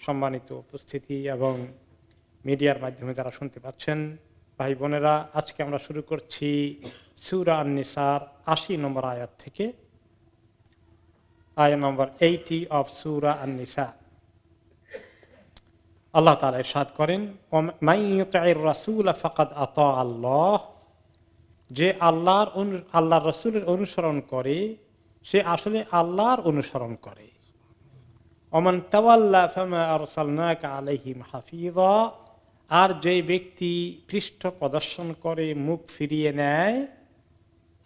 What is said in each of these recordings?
সম্মানিত উপস্থিতি এবং মিডিয়ার মাধ্যমে যারা শুনতে পাচ্ছেন, ভাই বোনেরা, আজকে আমরা শুরু করছি সূরা আন-নিসার ৮০ নম্বর আয়াত থেকে, আয়াত নম্বর ৮০ অফ সূরা আন-নিসা। আল্লাহ তাআলা ইরশাদ করেন, মান ইউতি'র রাসূল ফাকাদ আতা আল্লাহ, যে আল্লাহর রাসূলের অনুসরণ করে সে আসলে আল্লাহর অনুসরণ করে। ওমান তাওয়াল্লা ফামা আরসালনাকা আলাইহিম হাফিযা, আর যে ব্যক্তি পৃষ্ঠ প্রদর্শন করে, মুখ ফিরিয়ে নেয়,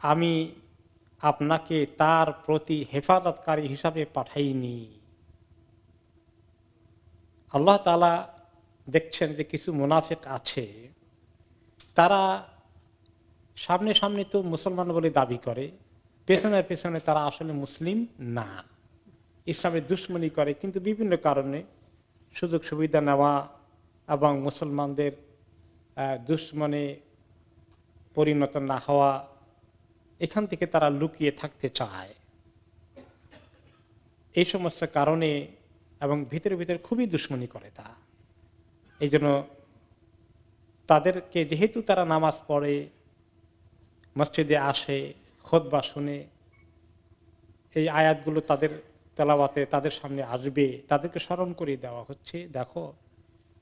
আমি আপনাকে তার প্রতি হেফাজতকারী হিসাবে পাঠাইনি। আল্লাহ তাআলা দেখছেন যে কিছু মুনাফিক আছে, তারা সামনে সামনে তো মুসলমান বলে দাবি করে, পেছনে পেছনে তারা আসলে মুসলিম না, ইসলামের দুশমনি করে, কিন্তু বিভিন্ন কারণে সুযোগ সুবিধা নেওয়া এবং মুসলমানদের দুশমনে পরিণত না হওয়া, এখান থেকে তারা লুকিয়ে থাকতে চায়। এই সমস্ত কারণে এবং ভিতরে ভিতরে খুবই দুশমনি করে তা। এই জন্য তাদেরকে, যেহেতু তারা নামাজ পড়ে, মসজিদে আসে, খুতবা শুনে, এই আয়াতগুলো তাদের তেলাওয়াতে তাদের সামনে আসবে, তাদেরকে স্মরণ করিয়ে দেওয়া হচ্ছে, দেখো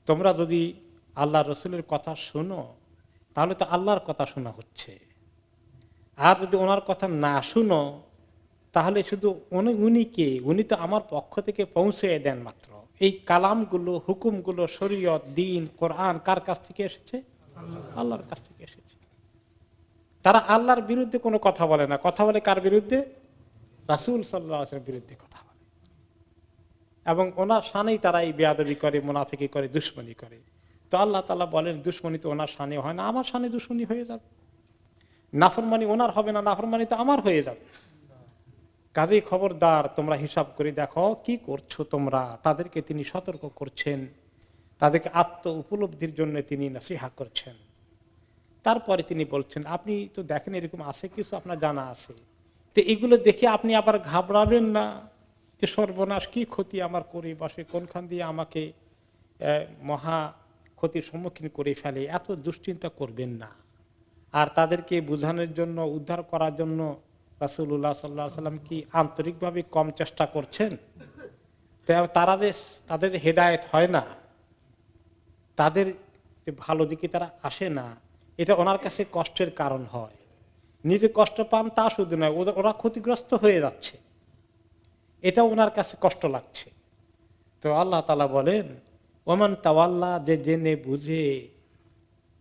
তোমরা যদি আল্লাহ রসুলের কথা শোনো তাহলে তো আল্লাহর কথা শোনা হচ্ছে, আর যদি ওনার কথা না শুনো তাহলে শুধু উনি তো আমার পক্ষ থেকে পৌঁছে দেন মাত্র। এই কালামগুলো, হুকুমগুলো, শরীয়ত, দিন, কোরআন কার কাছ থেকে এসেছে? আল্লাহর কাছ থেকে এসেছে। তারা আল্লাহর বিরুদ্ধে কোনো কথা বলে না, কথা বলে কার বিরুদ্ধে? রাসূল সাল্লাল্লাহু আলাইহি ওয়াসাল্লামের বিরুদ্ধে কথা বলে, এবং ওনার শানেই তারা এই বেয়াদবি করে, মুনাফিকি করে, দুশমনি করে। তো আল্লাহ তাআলা বলেন, দুশমনি তো ওনার শানে হয় না, আমার শানে দুশমনি হয়ে যাবে। নাফরমানি ওনার হবে না, নাফরমানি তো আমার হয়ে যাবে। কাজেই খবরদার, তোমরা হিসাব করে দেখো কি করছো তোমরা। তাদেরকে তিনি সতর্ক করছেন, তাদেরকে আত্ম উপলব্ধির জন্য তিনি নসিহা করছেন। তারপরে তিনি বলছেন, আপনি তো দেখেন এরকম আছে কিছু, আপনার জানা আছে, তো এগুলো দেখে আপনি আবার ঘাবড়াবেন না যে সর্বনাশ, কি ক্ষতি আমার করে বসে, কোনখান দিয়ে আমাকে মহা ক্ষতির সম্মুখীন করে ফেলে, এত দুশ্চিন্তা করবেন না। আর তাদেরকে বোঝানোর জন্য, উদ্ধার করার জন্য রাসূলুল্লাহ সাল্লাল্লাহু আলাইহি ওয়াসাল্লাম কি আন্তরিকভাবে কম চেষ্টা করছেন? তাদের হেদায়েত হয় না, তাদের যে ভালো দিকে তারা আসে না, এটা ওনার কাছে কষ্টের কারণ হয়। নিজে কষ্ট পান তা শুধু নয়, ওরা ক্ষতিগ্রস্ত হয়ে যাচ্ছে, এটা ওনার কাছে কষ্ট লাগছে। তো আল্লাহ তাআলা বলেন, ওমান তাওয়াল্লা, যে জেনে বুঝে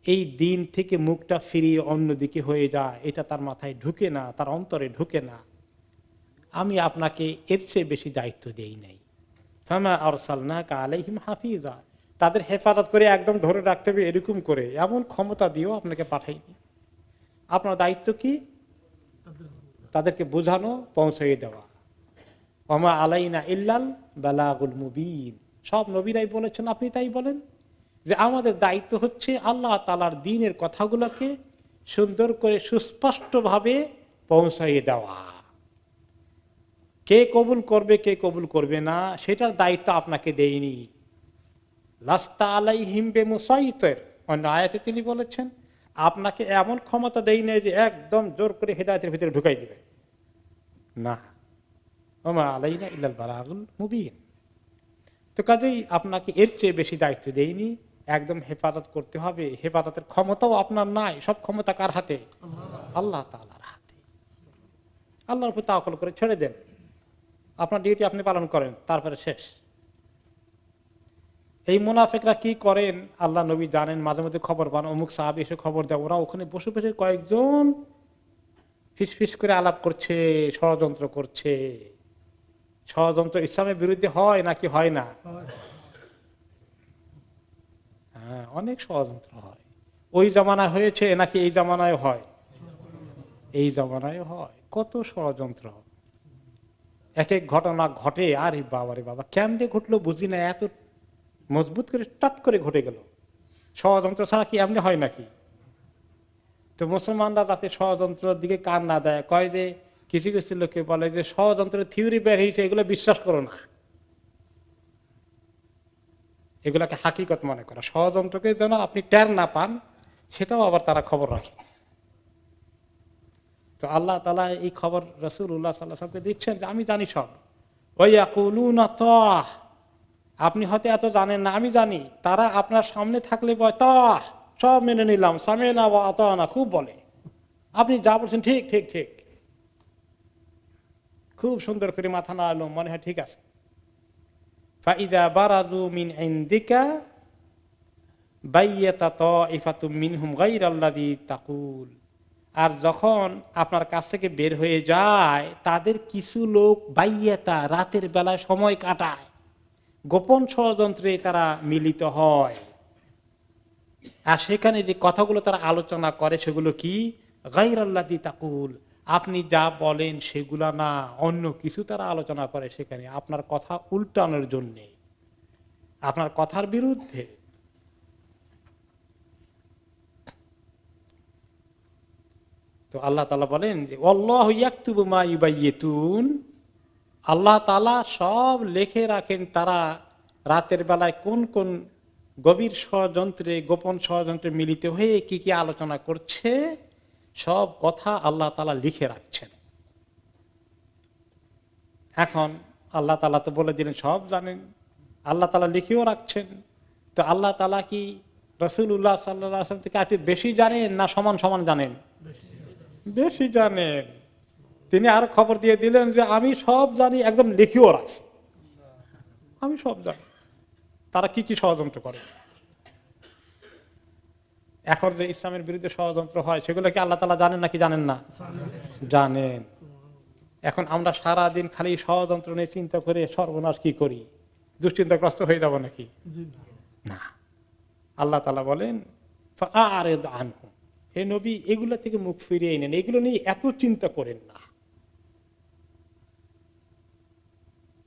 এই দিন থেকে মুখটা ফিরিয়ে অন্যদিকে হয়ে যায়, এটা তার মাথায় ঢুকে না, তার অন্তরে ঢুকে না, আমি আপনাকে এর চেয়ে বেশি দায়িত্ব দেই নাই। ফামা আরসালনাকা আলাইহিম হাফিজা, তাদের হেফাজত করে একদম ধরে রাখতে হবে এরকম করে এমন ক্ষমতা দিয়েও আপনাকে পাঠাইনি। আপনার দায়িত্ব কি? তাদেরকে বোঝানো, পৌঁছে দেওয়া। ওমা আলাইনা ইল্লাল বালাগুল মুবিন, সব নবীরাই বলেছেন, আপনি তাই বলেন যে আমাদের দায়িত্ব হচ্ছে আল্লাহ তাআলার দ্বীনের কথাগুলোকে সুন্দর করে সুস্পষ্টভাবে পৌঁছাইয়ে দেওয়া। কে কবুল করবে, কে কবুল করবে না, সেটার দায়িত্ব আপনাকে দেয়নি। লাস্তা আলাইহিম বিমুসাইতির, অন্য আয়াতে তিনি বলেছেন, আপনাকে এমন ক্ষমতা দেই নাই যে একদম জোর করে হেদায়েতের ভিতরে ঢুকাই দিবে, না। ওমা আলাইনা ইল্লাল বালাগুল মুবিন। তো কাজেই আপনাকে এর চেয়ে বেশি দায়িত্ব দেয়নি, একদম হেফাজত করতে হবে। হেফাজতের ক্ষমতাও আপনার নাই, সব ক্ষমতা কার হাতে? আল্লাহ তাআলার হাতে। আল্লাহর উপর তাওয়াক্কুল করে ছেড়ে দেন, আপনার ডিউটি আপনি পালন করেন, তারপরে শেষ। এই মুনাফিকরা কি করেন আল্লাহ নবী জানেন, মাঝে মধ্যে খবর পান, অমুক সাহাবী এসে খবর দেয়, ওরা ওখানে বসে বসে কয়েকজন ফিসফিস করে আলাপ করছে, ষড়যন্ত্র করছে। ষড়যন্ত্র ইসলামের বিরুদ্ধে হয় নাকি হয় না? হ্যাঁ, অনেক ষড়যন্ত্র হয়। ওই জামানায় হয়েছে নাকি এই জামানায় হয়? এই জামানায় হয়। কত ষড়যন্ত্র, এক এক ঘটনা ঘটে, আরে বাবা রে বাবা, কেমনে ঘটলো বুঝি না, এত মজবুত করে টট করে ঘটে গেল। ষড়যন্ত্র ছাড়া কি এমনি হয় নাকি? তো মুসলমানরা যাতে ষড়যন্ত্রের দিকে কান না দেয়, কয় যে কিছু কিছু লোকে বলে যে ষড়যন্ত্রের থিওরি বের হয়েছে, এগুলো বিশ্বাস করো না। এগুলাকে হাকিকত মনে করা, ষড়যন্ত্রকে যেন আপনি টের না পান সেটাও আবার তারা খবর রাখে। তো আল্লাহ তাআলা এই খবর রাসূলুল্লাহ সাল্লাল্লাহু আলাইহি ওয়াসাল্লামকে দিচ্ছেন যে আমি জানি সব। ওয়ায়াকুলুনা তাহ, আপনি হয়তো এত জানেন না, আমি জানি। তারা আপনার সামনে থাকলে বলে তাহ, সব মেনে নিলাম, সামি'না ওয়া আতা'না, খুব বলে, আপনি যা বলছেন ঠিক ঠিক ঠিক, খুব সুন্দর করে মাথা নাড়ালো, মনে হয় ঠিক আছে। ফাইদা বারাজু মিন ইনদিকা বাইয়াতা তাইফাতুম মিনহুম গায়রাল্লাযী তাকুল, আর যখন আপনার কাছ থেকে বের হয়ে যায় তাদের কিছু লোক বাইয়াতা, রাতের বেলায় সময় কাটায়, গোপন ষড়যন্ত্রে তারা মিলিত হয়। আর সেখানে যে কথাগুলো তারা আলোচনা করে সেগুলো কি? গায়রাল্লাযী তাকুল, আপনি যা বলেন সেগুলা না, অন্য কিছু তারা আলোচনা করে সেখানে, আপনার কথা উল্টানোর জন্য, আপনার কথার বিরুদ্ধে। তো আল্লাহ তাআলা বলেন যে আল্লাহু ইয়াকতুবু মা ইউবাইয়িতুন, আল্লাহ তাআলা সব লিখে রাখেন তারা রাতের বেলায় কোন কোন গভীর ষড়যন্ত্রে, গোপন ষড়যন্ত্রে মিলিত হয়ে কি কি আলোচনা করছে, সব কথা আল্লাহ তাআলা লিখে রাখছেন। এখন আল্লাহ তাআলা তো বলে দিলেন সব জানেন, আল্লাহ তাআলা লিখেও রাখছেন। তো আল্লাহ তাআলা কি রাসূলুল্লাহ সাল্লাল্লাহু আলাইহি ওয়াসাল্লাম থেকে একটু বেশি জানেন না সমান সমান জানেন? বেশি জানেন। তিনি আর খবর দিয়ে দিলেন যে আমি সব জানি, একদম লিখিও রাখছি, আমি সব জানি তারা কি কি ষড়যন্ত্র করে। এখন যে ইসলামের বিরুদ্ধে ষড়যন্ত্র হয় সেগুলো কি আল্লাহ তাআলা জানেন নাকি জানেন না? জানেন। এখন আমরা সারাদিন খালি ষড়যন্ত্র নিয়ে চিন্তা করে সর্বনাশ কি করি, দুশ্চিন্তাগ্রস্ত হয়ে যাব নাকি? না। আল্লাহ তাআলা বলেন ফাআরিদ আনহুম, হে নবী এগুলো থেকে মুখ ফিরিয়ে নেন, এগুলো নিয়ে এত চিন্তা করেন না,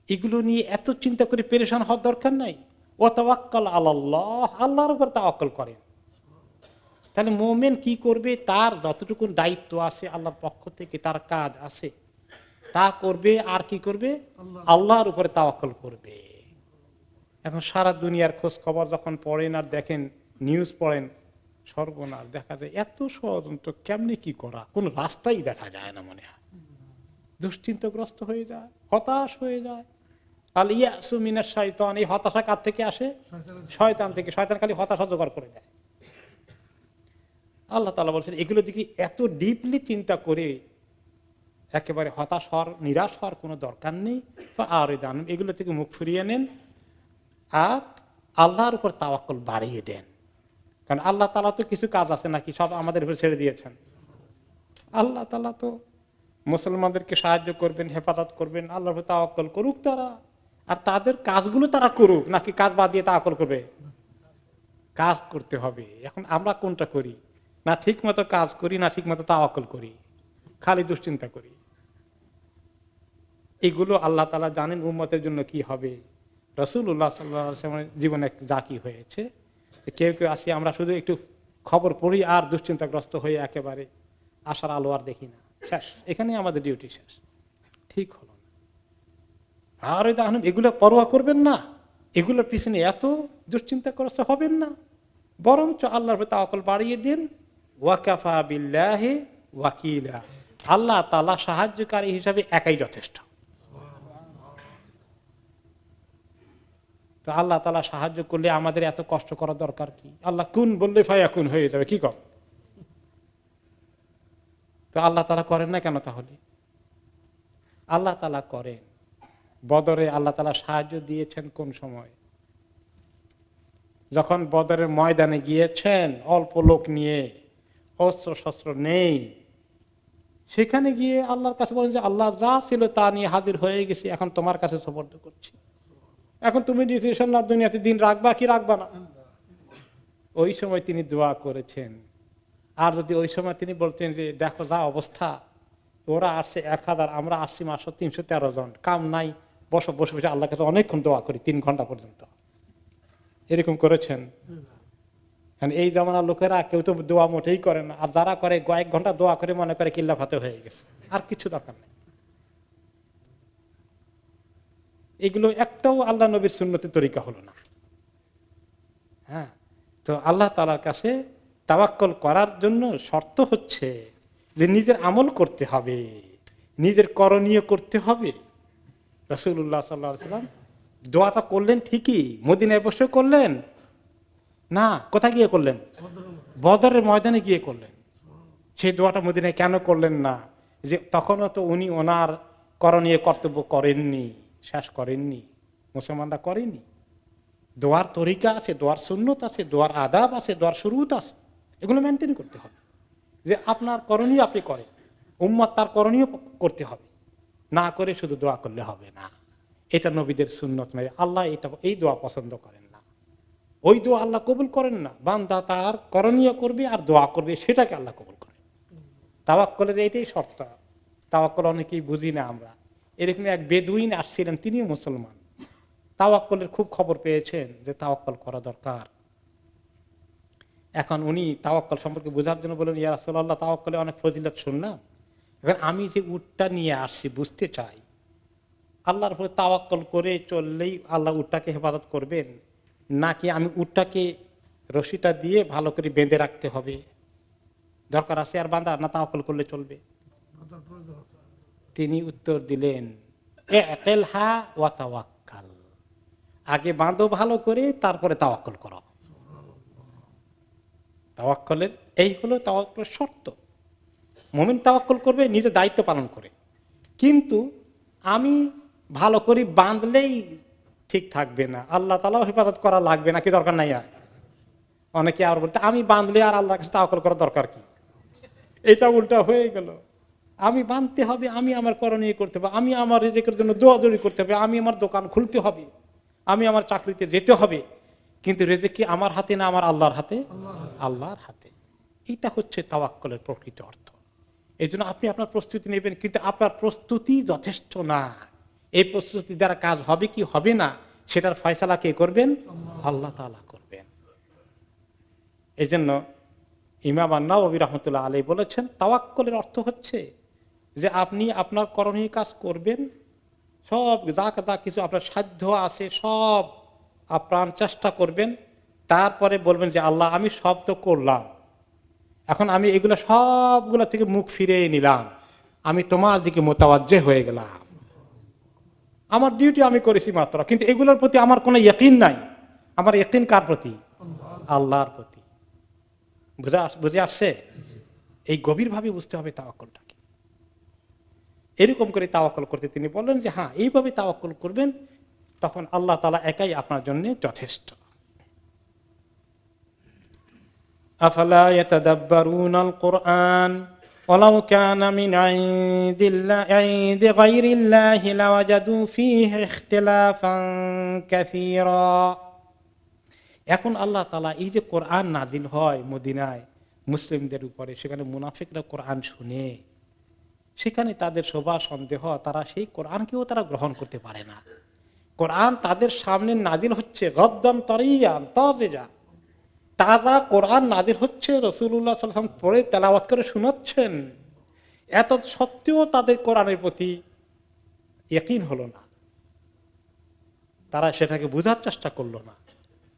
এগুলো নিয়ে এত চিন্তা করে পেরেশান হওয়ার দরকার নাই। ওয়া তাওয়াক্কাল আলাল্লাহ, আল্লাহর উপর তাওয়াক্কুল করেন। তাহলে মুমিন কি করবে? তার যতটুকু দায়িত্ব আছে আল্লাহর পক্ষ থেকে, তার কাজ আছে, তা করবে। আর কি করবে? আল্লাহর উপরে তাওয়াক্কুল করবে। এখন সারা দুনিয়ার খোঁজ খবর যখন পড়েন আর দেখেন, নিউজ পড়েন, সর্বনাশ, দেখা যায় এত ষড়যন্ত্র কেমনে কি করা, কোন রাস্তাই দেখা যায় না, মনে হয় দুশ্চিন্তাগ্রস্ত হয়ে যায়, হতাশ হয়ে যায়। আল ইয়াসু মিনাশ শাইতান, এই হতাশা কার থেকে আসে? শয়তান থেকে। শয়তান খালি হতাশা জোগাড় করে দেয়। আল্লাহ তাআলা বলছেন এগুলো দিকে এত ডিপলি চিন্তা করে একেবারে হতাশ হওয়ার, নিরাশ হওয়ার কোনো দরকার নেই। আর এগুলো থেকে মুখ ফিরিয়ে নেন আর আল্লাহর উপর তাওয়াক্কুল বাড়িয়ে দেন। কারণ আল্লাহ তাআলা তো কিছু কাজ আছে নাকি সব আমাদের উপর ছেড়ে দিয়েছেন। আল্লাহ তাআলা তো মুসলমানদেরকে সাহায্য করবেন, হেফাজত করবেন, আল্লাহর উপর তাওয়াক্কুল করুক তারা, আর তাদের কাজগুলো তারা করুক, নাকি কাজ বাদ দিয়ে তাওয়াক্কুল করবে? কাজ করতে হবে। এখন আমরা কোনটা করি? না ঠিক মতো কাজ করি, না ঠিক মতো তাওয়াক্কুল করি, খালি দুশ্চিন্তা করি। এগুলো আল্লাহ তাআলা জানেন উম্মতের জন্য কি হবে। রাসূলুল্লাহ সাল্লাল্লাহু আলাইহি ওয়াসাল্লামের জীবনে যা কি হয়েছে, কেউ কেউ আসি আমরা শুধু একটু খবর পড়ি আর দুশ্চিন্তাগ্রস্ত হয়ে একেবারে আশার আলো আর দেখি না, শেষ, এখানে আমাদের ডিউটি শেষ। ঠিক হলো না। আর এগুলো পরোয়া করবেন না, এগুলোর পিছনে এত দুশ্চিন্তাগ্রস্ত হবেন না, বরঞ্চ আল্লাহর উপর তাওয়াক্কুল বাড়িয়ে দিন। ওয়াকাফা বিল্লাহি ওয়াকিলা, আল্লাহ তাআলা সাহায্যকারী হিসাবে একাই যথেষ্ট। তো আল্লাহ তাআলা সাহায্য করলে আমাদের এত কষ্ট করার দরকার কি? আল্লাহ কুন বললে ফায়াকুন হয়ে যাবে, কি কর? তো আল্লাহ তাআলা করেন না কেন তাহলে? আল্লাহ তাআলা করেন। বদরে আল্লাহ তাআলা সাহায্য দিয়েছেন কোন সময়? যখন বদরের ময়দানে গিয়েছেন অল্প লোক নিয়ে, অস্ত্র শস্ত্র নেই, সেখানে গিয়ে আল্লাহর কাছে বলেন যে আল্লাহ যা ছিল তা নিয়ে হাজির হয়ে গেছি, এখন তোমার কাছে সুপর্দ করছি, এখন তুমি ডিসিশন না দুনিয়াতে দিন রাখবা কি রাখবা না। ওই সময় তিনি দোয়া করেছেন। আর যদি ওই সময় তিনি বলতেন যে দেখো যা অবস্থা, ওরা আসছে 1000, আমরা আসছি মাত্র 313 জন, কাম নাই, বসে বসে বসে আল্লাহর কাছে অনেকক্ষণ দোয়া করি, 3 ঘন্টা পর্যন্ত, এরকম করেছেন? এই জামানার লোকেরা কেউ তো দোয়া মোটেই করে না, আর যারা করে কয়েক ঘন্টা দোয়া করে মনে করে কিল্লা ফাতে হয়ে গেছে, আর কিছু দরকার নেই। এগুলো একটাও আল্লাহ নবীর সুন্নতের তরিকা হলো না। হ্যাঁ, তো আল্লাহ তাআলার কাছে তাওয়াক্কুল করার জন্য শর্ত হচ্ছে যে নিজের আমল করতে হবে, নিজের করণীয় করতে হবে। রাসূলুল্লাহ সাল্লাল্লাহু আলাইহি ওয়াসাল্লাম দোয়াটা করলেন ঠিকই, মদিনায় বসে করলেন না, কোথায় গিয়ে করলেন? বদরের ময়দানে গিয়ে করলেন। সেই দোয়াটা মদিনায় কেন করলেন না? যে তখনও তো উনি ওনার করণীয় কর্তব্য করেননি, শেষ করেননি, মুসলমানরা করেনি। দোয়ার তরিকা আছে, দোয়ার সুন্নত আছে, দোয়ার আদাব আছে, দোয়ার শুরুত আছে, এগুলো মেনটেন করতে হবে। যে আপনার করণীয় আপনি করেন, উম্মত তার করণীয় করতে হবে, না করে শুধু দোয়া করলে হবে না। এটা নবীদের সুন্নত নয়। আল্লাহ এই দোয়া পছন্দ করেন না, ওই দোয়া আল্লাহ কবুল করেন না। বান্দা তার করণীয় করবে আর দোয়া করবে, সেটাকে আল্লাহ কবুল করেন। তাওয়াক্কুলের এটাই শর্ত। তাওয়াক্কুল অনেকেই বুঝি না আমরা। এরকম এক বেদুইন আসছিলেন, তিনিও মুসলমান, তাওয়াক্কুলের খুব খবর পেয়েছেন যে তাওয়াক্কুল করা দরকার। এখন উনি তাওয়াক্কুল সম্পর্কে বোঝার জন্য বলেন, ইয়া রাসূলুল্লাহ, তাওয়াক্কুলে অনেক ফজিলত শুনলাম, এখন আমি যে উটটা নিয়ে আসছি বুঝতে চাই, আল্লাহর উপরে তাওয়াক্কুল করে চললেই আল্লাহ উটটাকে হেফাজত করবেন, নাকি আমি উটটাকে রশিটা দিয়ে ভালো করে বেঁধে রাখতে হবে, দরকার আছে আর বাঁধা, না তাওয়াক্কুল করলে চলবে? তিনি উত্তর দিলেন, ই'তিলহা ওয়া তাওয়াক্কাল, আগে বাঁধো ভালো করে, তারপরে তাওয়াক্কুল করো। তাওয়াক্কুলের এই হলো তাওয়াক্কুলের শর্ত। মুমিন তাওয়াক্কুল করবে নিজের দায়িত্ব পালন করে, কিন্তু আমি ভালো করে বাঁধলেই ঠিক থাকবে না, আল্লাহ তাআলাও হেফাজত করা লাগবে না, কি দরকার নাই? আর অনেকে আর বলতে আমি বাঁধলে আর আল্লাহর কাছে তাওয়াক্কুল করার দরকার কি? এটা উল্টা হয়ে গেল। আমি বাঁধতে হবে, আমি আমার করণীয় করতে হবে, আমি আমার রিজিকের জন্য দৌড়াদৌড়ি করতে হবে, আমি আমার দোকান খুলতে হবে, আমি আমার চাকরিতে যেতে হবে, কিন্তু রিজিক কি আমার হাতে না আমার আল্লাহর হাতে? আল্লাহর হাতে। এটা হচ্ছে তাওয়াক্কুলের প্রকৃত অর্থ। এই জন্য আপনি আপনার প্রস্তুতি নেবেন, কিন্তু আপনার প্রস্তুতি যথেষ্ট না। এই প্রস্তুতি দ্বারা কাজ হবে কি হবে না, সেটার ফয়সালা কে করবেন? আল্লাহ তাআলা করবেন। এই জন্য ইমাম আন-নাওয়াবী রাহমাতুল্লাহ আলাইহি বলেছেন, তাওয়াক্কুলের অর্থ হচ্ছে যে আপনি আপনার করণীয় কাজ করবেন, সব যা কিছু আপনার সাধ্য আছে সব আপ্রাণ চেষ্টা করবেন, তারপরে বলবেন যে আল্লাহ আমি সব তো করলাম, এখন আমি এগুলো সবগুলো থেকে মুখ ফিরিয়ে নিলাম, আমি তোমার দিকে মোতাওয়াজ্জেহ হয়ে গেলাম, আমার ডিউটি আমি করেছি মাত্র, কিন্তু এগুলোর প্রতি আমার কোনো ইয়াকিন নাই। আমার ইয়াকিন কার প্রতি? আল্লাহর প্রতি। বুঝে আসছে? এই গভীরভাবে বুঝতে হবে তাওয়াক্কুলটাকে। এরকম করে তাওয়াক্কুল করতে তিনি বললেন যে হ্যাঁ, এইভাবে তাওয়াক্কুল করবেন, তখন আল্লাহ তাআলা একাই আপনার জন্য যথেষ্ট। আফালা ইয়াতাদাব্বারুনাল কুরআন ওয়ালাউ কানা মিন ইনদি গায়রিল্লাহি লাওয়াজাদু ফীহি ইখতিলাফান কাসীরা। এখন আল্লাহ তাআলা এই যে কোরআন নাজিল হয় মদিনায় মুসলিমদের উপরে, সেখানে মুনাফিকরা কোরআন শুনে, সেখানে তাদের শোভা সন্দেহ, তারা সেই কোরআনকেও তারা গ্রহণ করতে পারে না। কোরআন তাদের সামনে নাজিল হচ্ছে গদ্দান তারিয়ান তাজিজা, তাজা কোরআন নাজিল হচ্ছে, রাসূলুল্লাহ সাল্লাল্লাহু আলাইহি ওয়াসাল্লাম পড়ে তেলাওয়াত করে শোনাচ্ছেন, এত সত্ত্বেও তাদের কোরআনের প্রতি ইয়াকিন হলো না, তারা সেটাকে বোঝার চেষ্টা করলো না।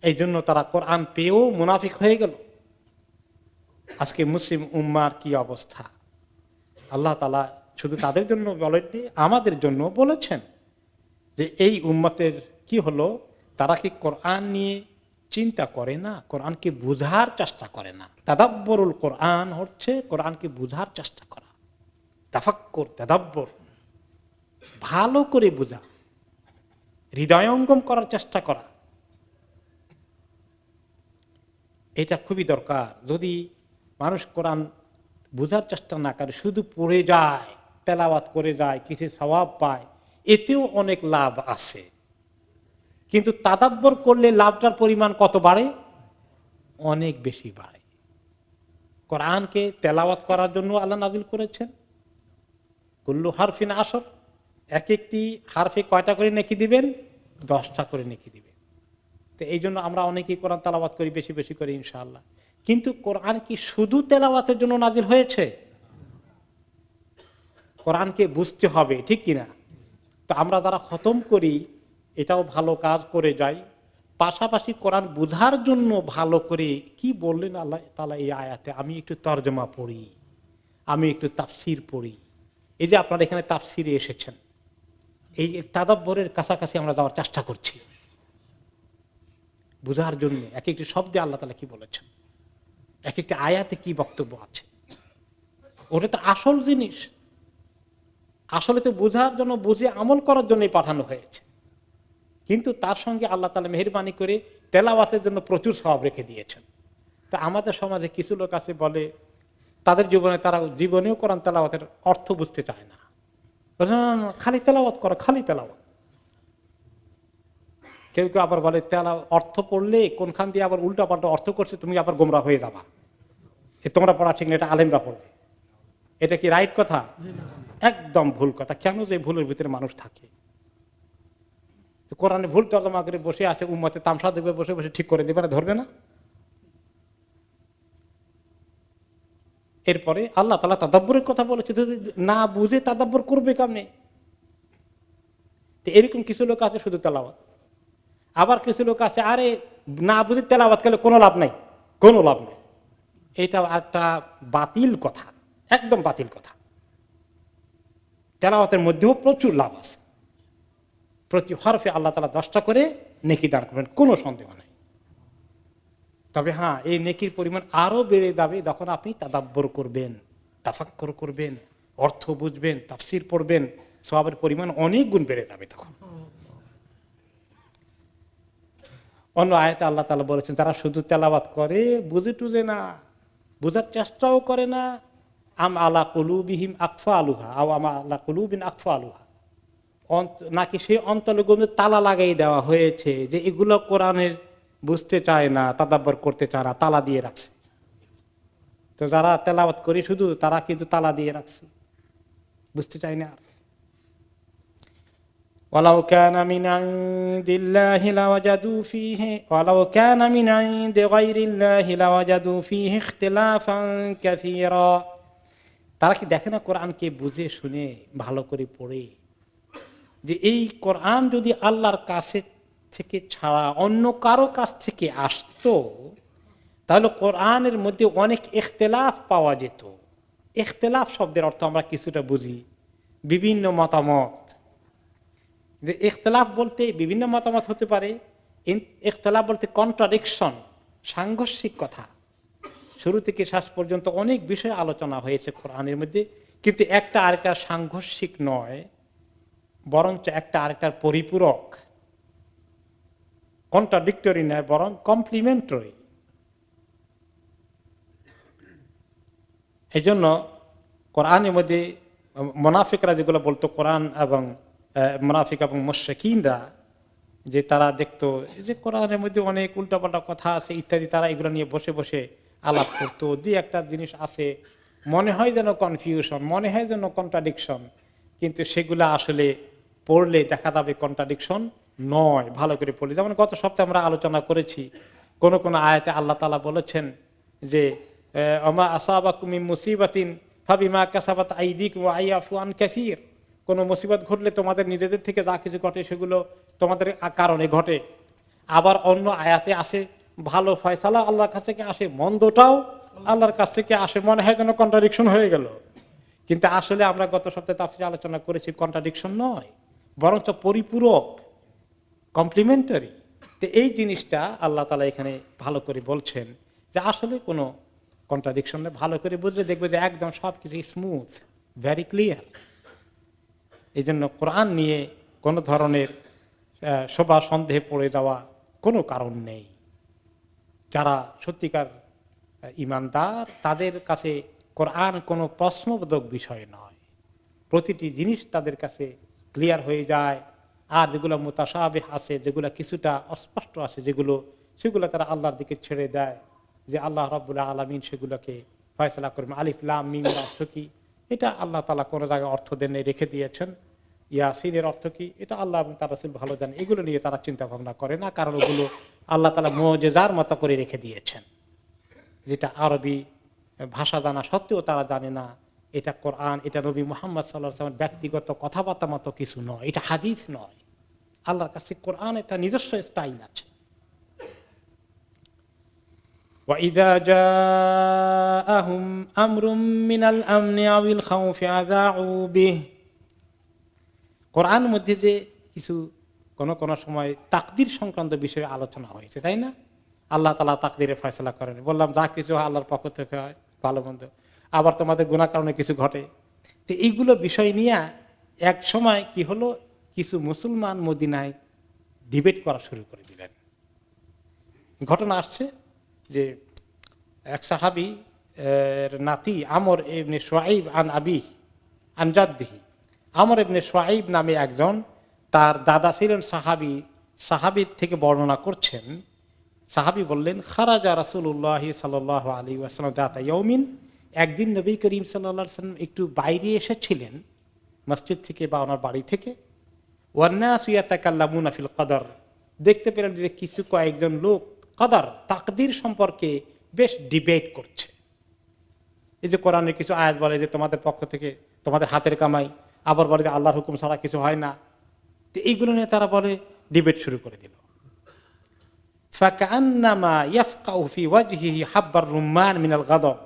এই জন্য তারা কোরআন পেয়েও মুনাফিক হয়ে গেল। আজকে মুসলিম উম্মার কি অবস্থা! আল্লাহ তাআলা শুধু তাদের জন্য বলেননি, আমাদের জন্য বলেছেন যে এই উম্মতের কি হলো, তারা কি কোরআন নিয়ে চিন্তা করে না, কোরআনকে বুঝার চেষ্টা করে না। তাদাব্বুরুল কোরআন হচ্ছে কোরআনকে বুঝার চেষ্টা করা, তাফাক্কুর, তাদাব্বুর, ভালো করে বোঝা, হৃদয়ঙ্গম করার চেষ্টা করা, এটা খুবই দরকার। যদি মানুষ কোরআন বোঝার চেষ্টা না করে, শুধু পড়ে যায়, তেলাওয়াত করে যায়, কিছু সওয়াব পায়, এতেও অনেক লাভ আছে, কিন্তু তাদাব্বর করলে লাভটার পরিমাণ কত বাড়ে? অনেক বেশি বাড়ে। কোরআনকে তেলাওয়াত করার জন্য আল্লাহ নাজিল করেছেন কুল্লু হারফিন আসর, এক একটি হারফে কয়টা করে নেকি দিবেন? 10টা করে নেকি দিবেন। তো এই জন্য আমরা অনেকেই কোরআন তেলাওয়াত করি, বেশি বেশি করে ইনশাআল্লাহ। কিন্তু কোরআন কি শুধু তেলাওয়াতের জন্য নাজিল হয়েছে? কোরআনকে বুঝতে হবে, ঠিক কিনা? তো আমরা যারা খতম করি, এটাও ভালো কাজ করে যাই, পাশাপাশি কোরআন বোঝার জন্য ভালো করে কি বললেন আল্লাহ তাআলা এই আয়াতে, আমি একটু তর্জমা পড়ি, আমি একটু তাফসির পড়ি। এই যে আপনারা এখানে তাফসিরে এসেছেন, এই তাদাব্বরের কাছাকাছি আমরা যাওয়ার চেষ্টা করছি বোঝার জন্য। এক একটি শব্দে আল্লাহ তাআলা কি বলেছেন, এক একটি আয়াতে কি বক্তব্য আছে, ওটা তো আসল জিনিস। আসলে তো বোঝার জন্য, বুঝে আমল করার জন্যই পাঠানো হয়েছে। কিন্তু তার সঙ্গে আল্লাহ তাআলা মেহেরবানি করে তেলাওয়াতের জন্য প্রচুর সওয়াব রেখে দিয়েছেন। তা আমাদের সমাজে কিছু লোক আছে বলে তাদের জীবনে, তারা জীবনেও কোরআন তেলাওয়াতের অর্থ বুঝতে চায় না, খালি তেলাওয়াত করো, খালি তেলাওয়াত। কেউ কেউ আবার বলে অর্থ পড়লে কোনখান দিয়ে আবার উল্টা পাল্টা অর্থ করছে, তুমি আবার গোমরা হয়ে যাবা, তোমরা পড়া ঠিক না, এটা আলেমরা পড়বে। এটা কি রাইট কথা? একদম ভুল কথা। কেন যে ভুলের ভিতরে মানুষ থাকে? কোরআনে ভুল তর্জমা করে বসে আছে, উম্মতে তামসা দেখবে, বসে বসে ঠিক করে দেবে না, ধরবে না। এরপরে আল্লাহ তাআলা তাদাব্বুরের কথা বলেছে, যদি না বুঝে তাদাব্বুর করবে কেমনে? এরকম কিছু লোক আছে শুধু তেলাওয়াত, আবার কিছু লোক আছে আরে না বুঝে তেলাওয়াত করলে কোনো লাভ নাই, কোনো লাভ নেই। এটা একটা বাতিল কথা, একদম বাতিল কথা। তেলাওয়াতের মধ্যেও প্রচুর লাভ আছে, প্রতি হরফে আল্লাহ তাআলা 10টা করে নেকি দান করবেন, কোনো সন্দেহ নাই। তবে হ্যাঁ, এই নেকির পরিমাণ আরো বেড়ে যাবে যখন আপনি তাদাব্বর করবেন, তাফাক্কুর করবেন, অর্থ বুঝবেন, তাফসির পড়বেন, সওয়াবের পরিমাণ অনেক গুণ বেড়ে যাবে তখন। অন্য আয়াতে আল্লাহ তাআলা বলেছেন, তারা শুধু তেলাওয়াত করে, বুঝে টুঝে না, বুঝার চেষ্টাও করে না। আম আলা কুলুবিহিম আকফালুহা আও আম আলা কুলুবিন আকফালুহা, নাকি সেই অন্তর্গুলো তালা লাগাই দেওয়া হয়েছে যে এগুলো কোরআনের বুঝতে চায় না, তাদাব্বর করতে চায় না, তালা দিয়ে রাখছে। তো যারা তেলাওয়াত করে শুধু, তারা কিন্তু তালা দিয়ে রাখছে, বুঝতে চায় না। ওয়ালাউ কানা মিন ইনদিল্লাহি লাওয়াজাদু ফীহি ওয়ালাউ কানা মিন ইনদি গায়রিল্লাহি লাওয়াজাদু ফীহি ইখতিলাফান কাসীরা। তারা কি দেখে না কোরআনকে বুঝে শুনে ভালো করে পড়ে, যে এই কোরআন যদি আল্লাহর কাছে থেকে ছাড়া অন্য কারো কাছ থেকে আসতো, তাহলে কোরআনের মধ্যে অনেক ইখতিলাফ পাওয়া যেত। ইখতিলাফ শব্দের অর্থ আমরা কিছুটা বুঝি, বিভিন্ন মতামত। যে ইখতিলাফ বলতে বিভিন্ন মতামত হতে পারে, ইখতিলাফ বলতে কন্ট্রাডিকশন, সাংঘর্ষিক কথা। শুরু থেকে শেষ পর্যন্ত অনেক বিষয় আলোচনা হয়েছে কোরআনের মধ্যে, কিন্তু একটা আরেকটার সাংঘর্ষিক নয়, বরঞ্চ একটা আরেকটার পরিপূরক। কন্ট্রাডিক্টরি নয়, বরং কমপ্লিমেন্টারি। এই জন্য কোরআনের মধ্যে মুনাফিকরা যেগুলো বলতো, কোরআন এবং মুনাফিক এবং মুশরিকিনরা, যে তারা দেখতো যে কোরআনের মধ্যে অনেক উল্টাপাল্টা কথা আছে ইত্যাদি, তারা এগুলো নিয়ে বসে বসে আলাপ করতো। দুই একটা জিনিস আছে মনে হয় যেন কনফিউশন, মনে হয় যেন কন্ট্রাডিকশন, কিন্তু সেগুলো আসলে পড়লে দেখা যাবে কন্ট্রাডিকশন নয়, ভালো করে পড়লে। যেমন গত সপ্তাহে আমরা আলোচনা করেছি, কোন কোন আয়াতে আল্লাহ তাআলা বলেছেন যে আমা আসাবাকুম মিন মুসিবাতিন ফাবিমা কাসাবাত আইদিকুম ওয়া আয়াফু আন কাসীর। কোনো মুসিবত ঘটলে তোমাদের নিজেদের থেকে যা কিছু ঘটে সেগুলো তোমাদের কারণে ঘটে। আবার অন্য আয়াতে আসে ভালো ফয়সালা আল্লাহর কাছ থেকে আসে, মন্দটাও আল্লাহর কাছ থেকে আসে। মনে হয় যেন কন্ট্রাডিকশন হয়ে গেল, কিন্তু আসলে আমরা গত সপ্তাহে তাফসীরে আলোচনা করেছি কন্ট্রাডিকশন নয়, বরঞ্চ পরিপূরক, কমপ্লিমেন্টারি। তো এই জিনিসটা আল্লাহ তাআলা এখানে ভালো করে বলছেন যে আসলে কোনো কন্ট্রাডিকশন নেই। ভালো করে বুঝলে দেখবে যে একদম সবকিছু স্মুথ, ভেরি ক্লিয়ার। এই জন্য কোরআন নিয়ে কোনো ধরনের শোভা সন্দেহে পড়ে যাওয়া কোনো কারণ নেই। যারা সত্যিকার ঈমানদার, তাদের কাছে কোরআন কোনো প্রশ্নবোধক বিষয় নয়, প্রতিটি জিনিস তাদের কাছে ক্লিয়ার হয়ে যায়। আর যেগুলো মুতাশাবিহ আছে, যেগুলো কিছুটা অস্পষ্ট আছে, সেগুলো তারা আল্লাহর দিকে ছেড়ে দেয়, যে আল্লাহ রাব্বুল আলামিন সেগুলোকে ফয়সালা করবেন। আলিফ লাম মিম অর্থ কি, এটা আল্লাহ তাআলা কোনো জায়গায় অর্থ দেনে রেখে দিয়েছেন। ইয়াসিনের অর্থ কি, এটা আল্লাহ এবং তার রাসূল ভালো জানেন। এগুলো নিয়ে তারা চিন্তা ভাবনা করে না, কারণ ওগুলো আল্লাহ তাআলা মুজিজার মতো করে রেখে দিয়েছেন, যেটা আরবি ভাষা জানা সত্ত্বেও তারা জানে না। এটা কোরআন, এটা নবী মুহাম্মদ সাল্লাল্লাহু আলাইহি ওয়াসাল্লামের ব্যক্তিগত কথাবার্তা মতো কিছু নয়, এটা হাদিস নয়। আল্লাহর কাছে কোরআন একটা নিজস্ব স্টাইল আছে, وَإِذَا جَاءَهُمْ أَمْرٌ مِّنَ الْأَمْنِ أَوِ الْخَوْفِ أَذَاعُوا بِهِ। কোরআনের মধ্যে যে কিছু কোন সময় তাকদীর সংক্রান্ত বিষয়ে আলোচনা হয়েছে, তাই না? আল্লাহ তাআলা তাকদীরে ফয়সালা করেন, বললাম যা কিছু আল্লাহর পক্ষ থেকে হয় ভালো মন্দ, আবার তোমাদের গুনাহ কারণে কিছু ঘটে। তো এইগুলো বিষয় নিয়ে এক সময় কি হলো, কিছু মুসলমান মদিনায় ডিবেট করা শুরু করে দিলেন। ঘটনা আসছে যে এক সাহাবী নাতি আমর ইবনে শুআইব আন আবি আন জাদ্দিহি, আমর ইবনে শুআইব নামে একজন, তার দাদা ছিলেন সাহাবী, সাহাবীর থেকে বর্ণনা করছেন। সাহাবী বললেন, খারাজা রাসূলুল্লাহ সাল্লাল্লাহু আলাইহি ওয়াসাল্লাম যাতা ইয়াউমিন, একদিন নবী করিম সাল্লাল্লাহু আলাইহি ওয়াসাল্লাম একটু বাইরে এসেছিলেন মসজিদ থেকে বা ওনার বাড়ি থেকে। ওয়ান্নাসু ইয়াতাকাল্লামুনা ফিল কদর, দেখতে পেলেন যে কিছু কয়েকজন লোক কদর তাকদীর সম্পর্কে বেশ ডিবেট করছে। এই যে কোরআনের কিছু আয়াত বলে যে তোমাদের পক্ষ থেকে তোমাদের হাতের কামাই, আবার বলে যে আল্লাহর হুকুম ছাড়া কিছু হয় না। তো এইগুলো নিয়ে তারা বলে ডিবেট শুরু করে দিল। ফাকান্নামা ইয়াফকাউ ফি ওয়াজহিহি হাব্বার রুম্মান মিনাল গাদব,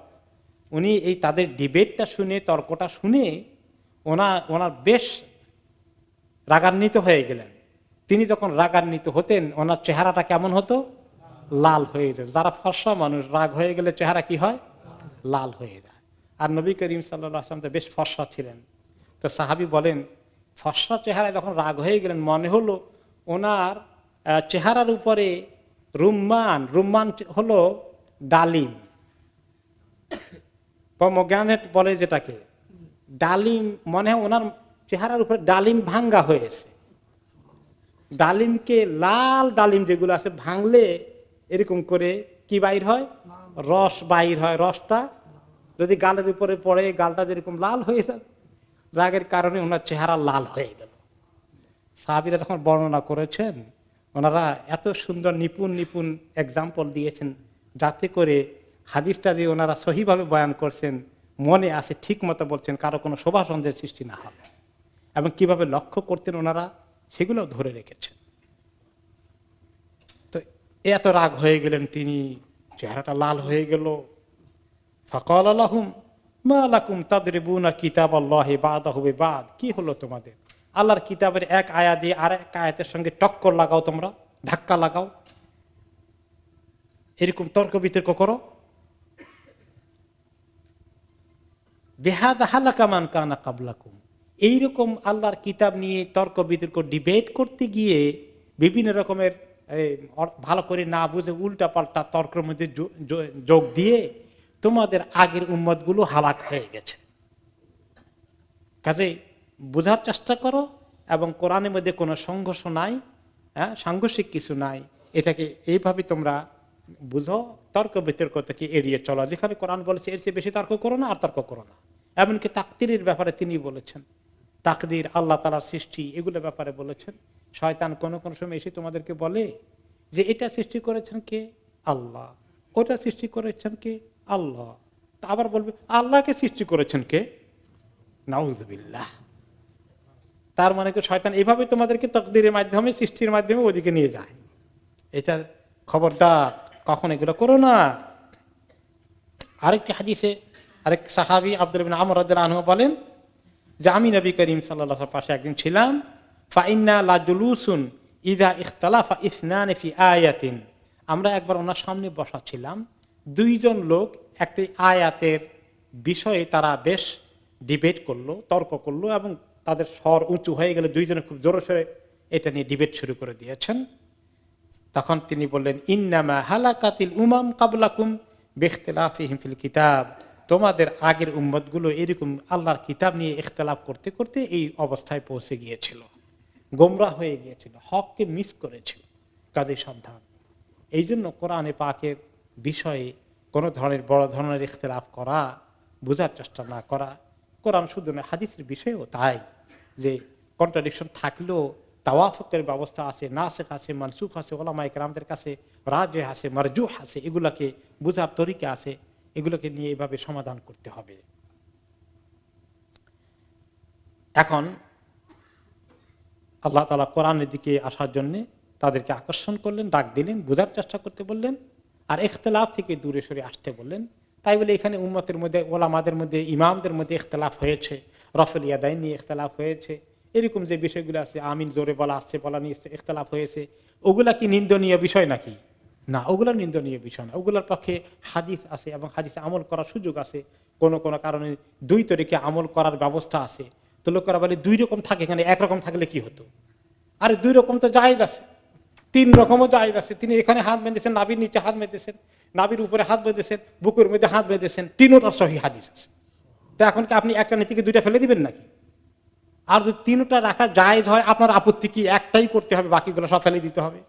উনি এই তাদের ডিবেটটা শুনে, তর্কটা শুনে ওনার বেশ রাগান্বিত হয়ে গেলেন। তিনি যখন রাগান্বিত হতেন ওনার চেহারাটা কেমন হতো? লাল হয়ে যেত। যারা ফর্সা মানুষ রাগ হয়ে গেলে চেহারা কি হয়? লাল হয়ে যায়। আর নবী করিম সাল্লাল্লাহু আলাইহি ওয়াসাল্লাম তো বেশ ফর্সা ছিলেন। তো সাহাবী বলেন, ফর্সা চেহারায় যখন রাগ হয়ে গেলেন, মনে হলো ওনার চেহারার উপরে রুম্মান হলো ডালিম, পমগ্রানেট বলে যেটাকে, ডালিম, মনে হয় ওনার চেহারার উপরে ডালিম ভাঙ্গা হয়েছে। ডালিমকে, লাল ডালিম যেগুলো আছে, ভাঙলে এরকম করে কি বাইর হয়? রস বাইর হয়। রসটা যদি গালের উপরে পড়ে, গালটা যেরকম লাল হয়ে যায়, রাগের কারণে ওনার চেহারা লাল হয়ে গেল। সাহাবীরা যখন বর্ণনা করেছেন, ওনারা এত সুন্দর নিপুণ এক্সাম্পল দিয়েছেন, যাতে করে হাদিসটা যে ওনারা সহিভাবে বয়ান করছেন, মনে আছে, ঠিক মতো বলছেন, কারো কোনো শোভা সন্দেহের সৃষ্টি না হবে। এবং কিভাবে লক্ষ্য করতেন ওনারা, সেগুলো ধরে রেখেছেন। তো এত রাগ হয়ে গেলেন তিনি, চেহারাটা লাল হয়ে গেল। ফাকাল লাহুম মা লাকুম তাদরিবুনা কিতাবাল্লাহি বাদাহু বিবাদ, কি হলো তোমাদের? আল্লাহর কিতাবের এক আয়াত দিয়ে আর এক আয়াতের সঙ্গে টক্কর লাগাও, তোমরা ধাক্কা লাগাও, এরকম তর্ক বিতর্ক করো। বিহাদা হালাকা মান কানা কাবলাকুম, এইরকম আল্লাহর কিতাব নিয়ে তর্ক বিতর্ক ডিবেট করতে গিয়ে বিভিন্ন রকমের ভালো করে না বুঝে উল্টা পাল্টা তর্কের মধ্যে যোগ দিয়ে তোমাদের আগের উম্মতগুলো হালাক হয়ে গেছে। কাজেই বোঝার চেষ্টা করো, এবং কোরআনের মধ্যে কোনো সংঘর্ষ নাই, সাংঘর্ষিক কিছু নাই, এটাকে এইভাবে তোমরা বুঝো, তর্ক বিতর্ক থেকে এড়িয়ে চলো। যেখানে কোরআন বলেছে এর চেয়ে বেশি তর্ক করো না, আর তর্ক করো না। এমনকি তাকদীরের ব্যাপারে তিনি বলেছেন, তাকদীর আল্লাহ তাআলার সৃষ্টি, এগুলোর ব্যাপারে বলেছেন। শয়তান কোন সময় এসে তোমাদেরকে বলে যে এটা সৃষ্টি করেছেন কে? আল্লাহ। ওটা সৃষ্টি করেছেন কে? আল্লাহ। আবার বলবে আল্লাহকে সৃষ্টি করেছেন কে? নাউযুবিল্লাহ। তার মানে কি শয়তান এইভাবে তোমাদেরকে তাকদীরের মাধ্যমে, সৃষ্টির মাধ্যমে ওদিকে নিয়ে যায়। এটা খবরদার, কখন এগুলো করো না। আরেকটি হাদিসে আরেক সাহাবী আব্দুল্লাহ ইবনে আমর রাদিয়াল্লাহু আনহু বলেন যে আমি নবী করিম সাল্লাল্লাহু আলাইহি ওয়াসাল্লাম পাশে একদিন ছিলাম। ফা ইন্না লা জুলুসুন ইযা ইখতালাফা ইসনানি ফি আয়াতিন, আমরা একবার ওনার সামনে বসা ছিলাম, দুইজন লোক একটি আয়াতের বিষয়ে তারা বেশ ডিবেট করলো, তর্ক করলো, এবং তাদের স্বর উঁচু হয়ে গেলে দুইজনে খুব জোরে সোরে এটা নিয়ে ডিবেট শুরু করে দিয়েছেন। তখন তিনি বললেন, ইন্নামা হালাকাতিল উমাম কাবলাকুম বিখতিলাফিহিম ফিল কিতাব, তোমাদের আগের উম্মতগুলো এরকম আল্লাহর কিতাব নিয়ে ইখতিলাফ করতে করতে এই অবস্থায় পৌঁছে গিয়েছিল, গোমরাহ হয়ে গিয়েছিল, হককে মিস করেছিল। কাজে সাবধান। এই জন্য কোরআনে পাকের বিষয়ে কোনো ধরনের বড় ধরনের ইখতিলাফ করা, বোঝার চেষ্টা না করা। কোরআন শুধু না, হাদিসের বিষয়েও তাই, যে কন্ট্রাডিকশন থাকলেও তাওয়াফুকের ব্যবস্থা আছে, নাসিখ আছে, মানসুখ আছে, উলামায়ে কেরামদের কাছে রাজিহ আছে, মারজুহ আছে, এগুলাকে বোঝার তরিকা আছে, এগুলোকে নিয়ে এভাবে সমাধান করতে হবে। এখন আল্লাহ তাআলা কোরআনের দিকে আসার জন্য তাদেরকে আকর্ষণ করলেন, ডাক দিলেন, বোঝার চেষ্টা করতে বললেন, আর ইখতিলাফ থেকে দূরে সরে আসতে বললেন। তাই বলে এখানে উম্মতের মধ্যে, ওলামাদের মধ্যে, ইমামদের মধ্যে ইখতিলাফ হয়েছে, রফল ইয়াদাইন নিয়ে ইখতিলাফ হয়েছে, এরকম যে বিষয়গুলো আছে, আমিন জোরে বলা আসছে বলা নিয়ে ইখতিলাফ হয়েছে, ওগুলা কি নিন্দনীয় বিষয় নাকি? না, ওগুলো নিন্দনীয় বিষয় না। ওগুলোর পক্ষে হাদিস আছে এবং হাদিসে আমল করার সুযোগ আছে। কোন কোন কারণে 2 তরিকে আমল করার ব্যবস্থা আছে। তো লোকেরা বলে 2 রকম থাকে, এখানে একরকম থাকলে কি হতো? আরে 2 রকম তো জায়েজ আছে, 3 রকমও জায়েজ আছে। তিনি এখানে হাত বেঁধেছেন, নাভির নিচে হাত বেঁধেছেন, নাভির উপরে হাত বেঁধেছেন, বুকের মধ্যে হাত বেঁধেছেন, 3টা সহিহ হাদিস আছে। তো এখন কি আপনি একটা নীতিকে 2টা ফেলে দিবেন নাকি? আর যদি 3টা রাখা জায়েজ হয়, আপনার আপত্তি কি? একটাই করতে হবে, বাকিগুলো সব ফেলে দিতে হবে?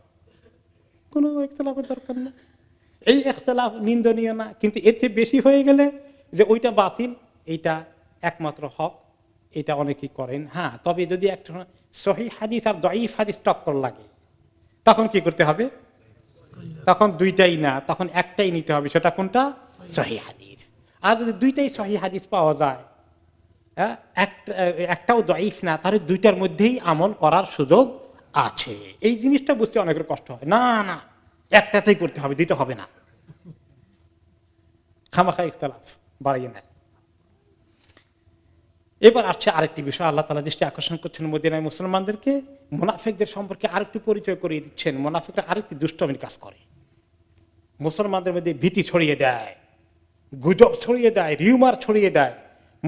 কোনো ইখতিলাফের দরকার নেই। এই ইখতিলাফ নিন্দনীয় না, কিন্তু এর চেয়ে বেশি হয়ে গেলে যে ওইটা বাতিল, এইটা একমাত্র হক, এটা অনেকেই করেন। হ্যাঁ, তবে যদি একটা সহিহ হাদিস আর দাঈফ হাদিস টক্কর লাগে, তখন কি করতে হবে? তখন 2টাই না, তখন একটাই নিতে হবে। সেটা কোনটা? সহিহ হাদিস। আর যদি 2টাই সহিহ হাদিস পাওয়া যায়, একটাও দাঈফ না, তাহলে 2টার মধ্যেই আমল করার সুযোগ আছে। এই জিনিসটা বুঝতে অনেকের কষ্ট হয়। না না, একটাতেই করতে হবে, 2টা হবে না, খামাখা ইখতিলাফ বাড়িয়ে নেয়। এবার আসছে আরেকটি বিষয়, আল্লাহ তাআলা দৃষ্টি আকর্ষণ করছেন মদিনায় মুসলমানদেরকে, মুনাফিকদের সম্পর্কে আরেকটু পরিচয় করিয়ে দিচ্ছেন। মুনাফিকরা আরেকটি দুষ্টমির কাজ করে, মুসলমানদের মধ্যে ভীতি ছড়িয়ে দেয়, গুজব ছড়িয়ে দেয়, রিউমার ছড়িয়ে দেয়,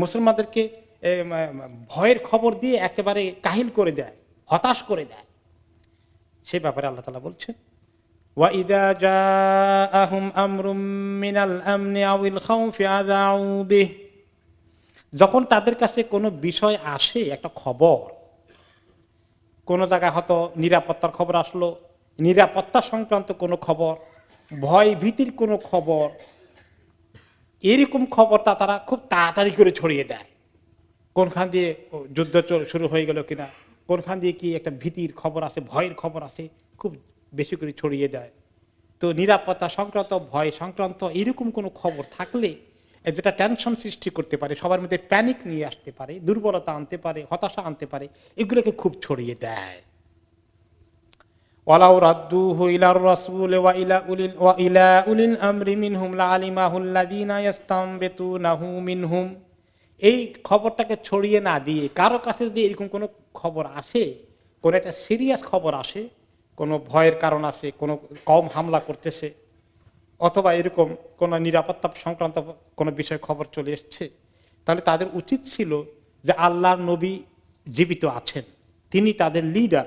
মুসলমানদেরকে ভয়ের খবর দিয়ে একেবারে কাহিল করে দেয়, হতাশ করে দেয়। সে ব্যাপারে আল্লাহ তাআলা বলছেন, وَإِذَا جَاءَهُمْ أَمْرٌ مِّنَ الْأَمْنِ أَوِ الْخَوْفِ أَذَاعُوا بِهِ, যখন তাদের কাছে কোনো বিষয় আসে, একটা খবর, কোন জায়গায় হয়তো নিরাপত্তার খবর আসলো, নিরাপত্তা সংক্রান্ত কোনো খবর, ভয় ভীতির কোনো খবর, এরকম খবরটা তারা খুব তাড়াতাড়ি করে ছড়িয়ে দেয়। কোনখান দিয়ে যুদ্ধ শুরু হয়ে গেল কিনা, কোনখান দিয়ে কি একটা ভীতির খবর আছে, ভয়ের খবর আছে, খুব বেশি করে ছড়িয়ে দেয়। তো নিরাপত্তা সংক্রান্ত, ভয় সংক্রান্ত এরকম কোনো খবর থাকলে, যেটা টেনশন সৃষ্টি করতে পারে, সবার মধ্যে প্যানিক নিয়ে আসতে পারে, দুর্বলতা আনতে পারে, হতাশা আনতে পারে, এগুলোকে খুব ছড়িয়ে দেয়। ওয়ালাউ রাদ্দুহু ইলার রাসূল ওয়া ইলা উলিল আমরি মিনহুম লাআলিমাহু আল্লাযীনা ইসতামবিতুনাহু মিনহুম, এই খবরটাকে ছড়িয়ে না দিয়ে কারো কাছে যদি এরকম কোনো খবর আসে, কোনো একটা সিরিয়াস খবর আসে, কোনো ভয়ের কারণ আছে, কোনো কওম হামলা করতেছে, অথবা এরকম কোনো নিরাপত্তা সংক্রান্ত কোনো বিষয় খবর চলে এসছে, তাহলে তাদের উচিত ছিল যে আল্লাহর নবী জীবিত আছেন, তিনি তাদের লিডার,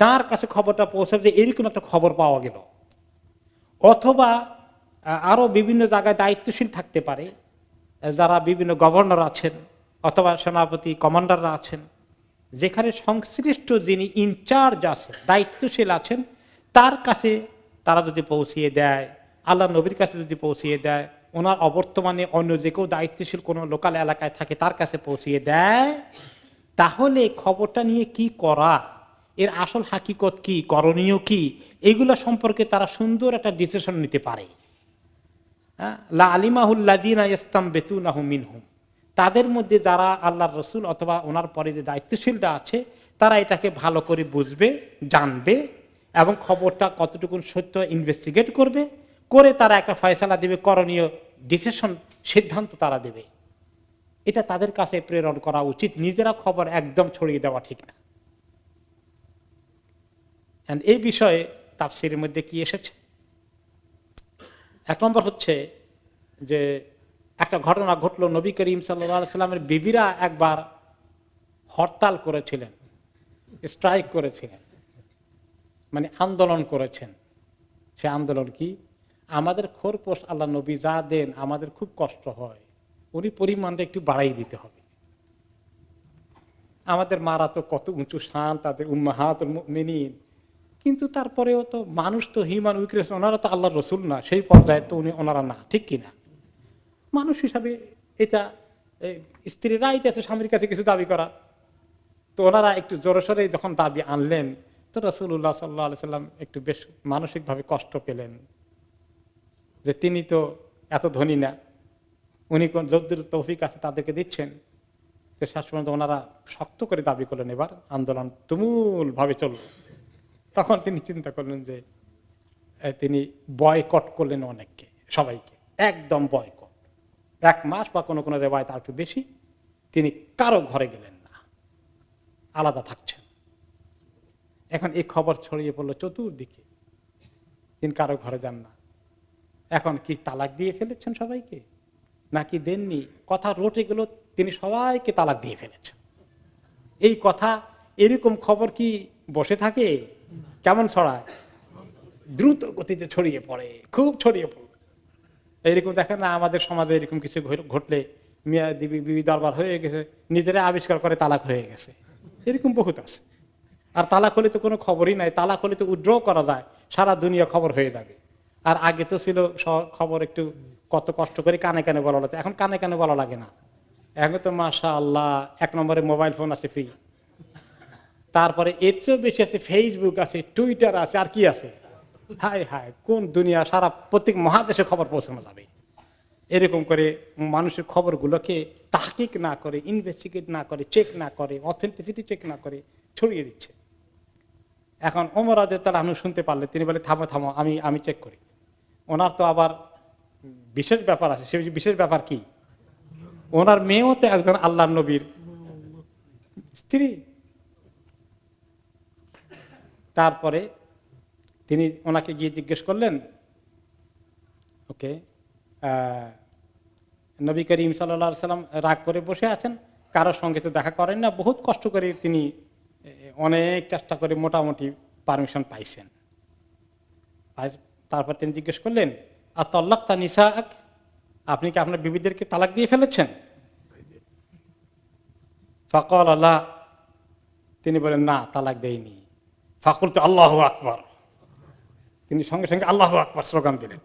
তার কাছে খবরটা পৌঁছাবে যে এরকম একটা খবর পাওয়া গেল। অথবা আরো বিভিন্ন জায়গায় দায়িত্বশীল থাকতে পারে, যারা বিভিন্ন গভর্নর আছেন অথবা সেনাপতি কমান্ডাররা আছেন, যেখানে সংশ্লিষ্ট যিনি ইনচার্জ আছেন, দায়িত্বশীল আছেন, তার কাছে তারা যদি পৌঁছিয়ে দেয়, আল্লাহ নবীর কাছে যদি পৌঁছিয়ে দেয়, ওনার অবর্তমানে অন্য যে কেউ দায়িত্বশীল কোনো লোকাল এলাকায় থাকে তার কাছে পৌঁছিয়ে দেয়, তাহলে খবরটা নিয়ে কি করা, এর আসল হাকিকত কি, করণীয় কি, এগুলো সম্পর্কে তারা সুন্দর একটা ডিসিশন নিতে পারে। লাআলিমাহুল্লাযীনা ইসতামবিতুনাহু মিনহুম, তাদের মধ্যে যারা আল্লাহর রাসূল অথবা ওনার পরে যে দায়িত্বশীলরা আছে, তারা এটাকে ভালো করে বুঝবে, জানবে এবং খবরটা কতটুকু সত্য ইনভেস্টিগেট করবে, করে তারা একটা ফয়সালা দেবে, করণীয় ডিসিশন, সিদ্ধান্ত তারা দেবে। এটা তাদের কাছে প্রেরণ করা উচিত, নিজেরা খবর একদম ছড়িয়ে দেওয়া ঠিক না। এই বিষয়ে তাফসীরের মধ্যে কি এসেছে? 1 নম্বর হচ্ছে যে একটা ঘটনা ঘটলো, নবী করিম সাল্লাল্লাহু আলাইহি সাল্লামের বিবিরা একবার হরতাল করেছিলেন, স্ট্রাইক করেছিলেন, মানে আন্দোলন করেছেন। সে আন্দোলন কি? আমাদের খোরপোশ আল্লাহ নবী যা দেন আমাদের খুব কষ্ট হয়, উনি পরিমাণটা একটু বাড়াই দিতে হবে। আমাদের মারা তো কত উঁচু শান, তাদের উম্মাহাতুল মুমিনিন, কিন্তু তারপরেও তো মানুষ তো হিউম্যান উইকনেস, ওনারা তো আল্লাহর রাসূল না, সেই পর্যায়ে তো ওনারা না, ঠিক কিনা? মানুষ হিসাবে এটা স্ত্রীর রাইট আছে স্বামীর কাছে কিছু দাবি করা। তো ওনারা একটু জোরে সোরে যখন দাবি আনলেন, তো রাসূলুল্লাহ সাল্লাল্লাহু আলাইহি সাল্লাম একটু বেশ মানসিকভাবে কষ্ট পেলেন, যে তিনি তো এত ধনী না, উনি কোন যদ্দুর তৌফিক আছে তাদেরকে দিচ্ছেন। তো শেষ পর্যন্ত ওনারা শক্ত করে দাবি করলেন, এবার আন্দোলন তুমুল ভাবে চলল। তখন তিনি চিন্তা করলেন যে তিনি বয়কট করলেন অনেককে, সবাইকে একদম বয়কট। 1 মাস বা কোনো কোনো রেওয়ায় তার একটু বেশি তিনি কারো ঘরে গেলেন না, আলাদা থাকছেন। এখন এই খবর ছড়িয়ে পড়লো চতুর্দিকে, তিনি কারো ঘরে যান না। এখন কি তালাক দিয়ে ফেলেছেন সবাইকে নাকি দেননি, কথা রটে গেল তিনি সবাইকে তালাক দিয়ে ফেলেছেন। এই কথা এরকম খবর কি বসে থাকে? কেমন ছড়ায়? দ্রুত গতিতে ছড়িয়ে পড়ে, খুব ছড়িয়ে পড়ে। এইরকম দেখেন না আমাদের সমাজে এরকম কিছু ঘটলে মিয়া দিবি বিবি দরবার হয়ে গেছে, নিজেরা আবিষ্কার করে তালাক হয়ে গেছে, এরকম বহুত আছে। আর তালাক হলে তো কোনো খবরই নাই, তালাক হলে তো উইথড্র করা যায়, সারা দুনিয়া খবর হয়ে যাবে। আর আগে তো ছিল খবর একটু কত কষ্ট করে কানে কানে বলা হতো, এখন কানে কানে বলা লাগে না। এখন তো মাশাআল্লাহ 1 নম্বরে মোবাইল ফোন আছে ফ্রি, তারপরে এর চেয়েও বেশি আছে ফেসবুক আছে, টুইটার আছে, আর কি আছে, হায় হায় কোন দুনিয়া, সারা প্রত্যেক মহাদেশে খবর পৌঁছানো যাবে। এরকম করে মানুষের খবরগুলোকে তাহকিক না করে, ইনভেস্টিগেট না করে, চেক না করে, অথেন্টিসিটি চেক না করে ছড়িয়ে দিচ্ছে। এখন ওমর রাদিয়াল্লাহু আনহু শুনতে পারলে তিনি বলে থামো থামো, আমি চেক করি। ওনার তো আবার বিশেষ ব্যাপার আছে, সে বিশেষ ব্যাপার কি, ওনার মেয়েও তো একজন আল্লাহর নবীর স্ত্রী। তারপরে তিনি ওনাকে গিয়ে জিজ্ঞেস করলেন, ওকে নবী করিম সাল্লাল্লাহু আলাইহি সাল্লাম রাগ করে বসে আছেন, কারোর সঙ্গে তো দেখা করেন না, বহুত কষ্ট করে তিনি অনেক চেষ্টা করে মোটামুটি পারমিশন পাইছেন। তারপর তিনি জিজ্ঞেস করলেন, আতাল্লাকতা নিসাআক, আপনি কি আপনার বিবিদেরকে তালাক দিয়ে ফেলেছেন? ফাকাল লা, তিনি বলেন না তালাক দেয়নি। ফাকুলতু আল্লাহু আকবার, তিনি সঙ্গে সঙ্গে আল্লাহু আকবার স্লোগান দিলেন,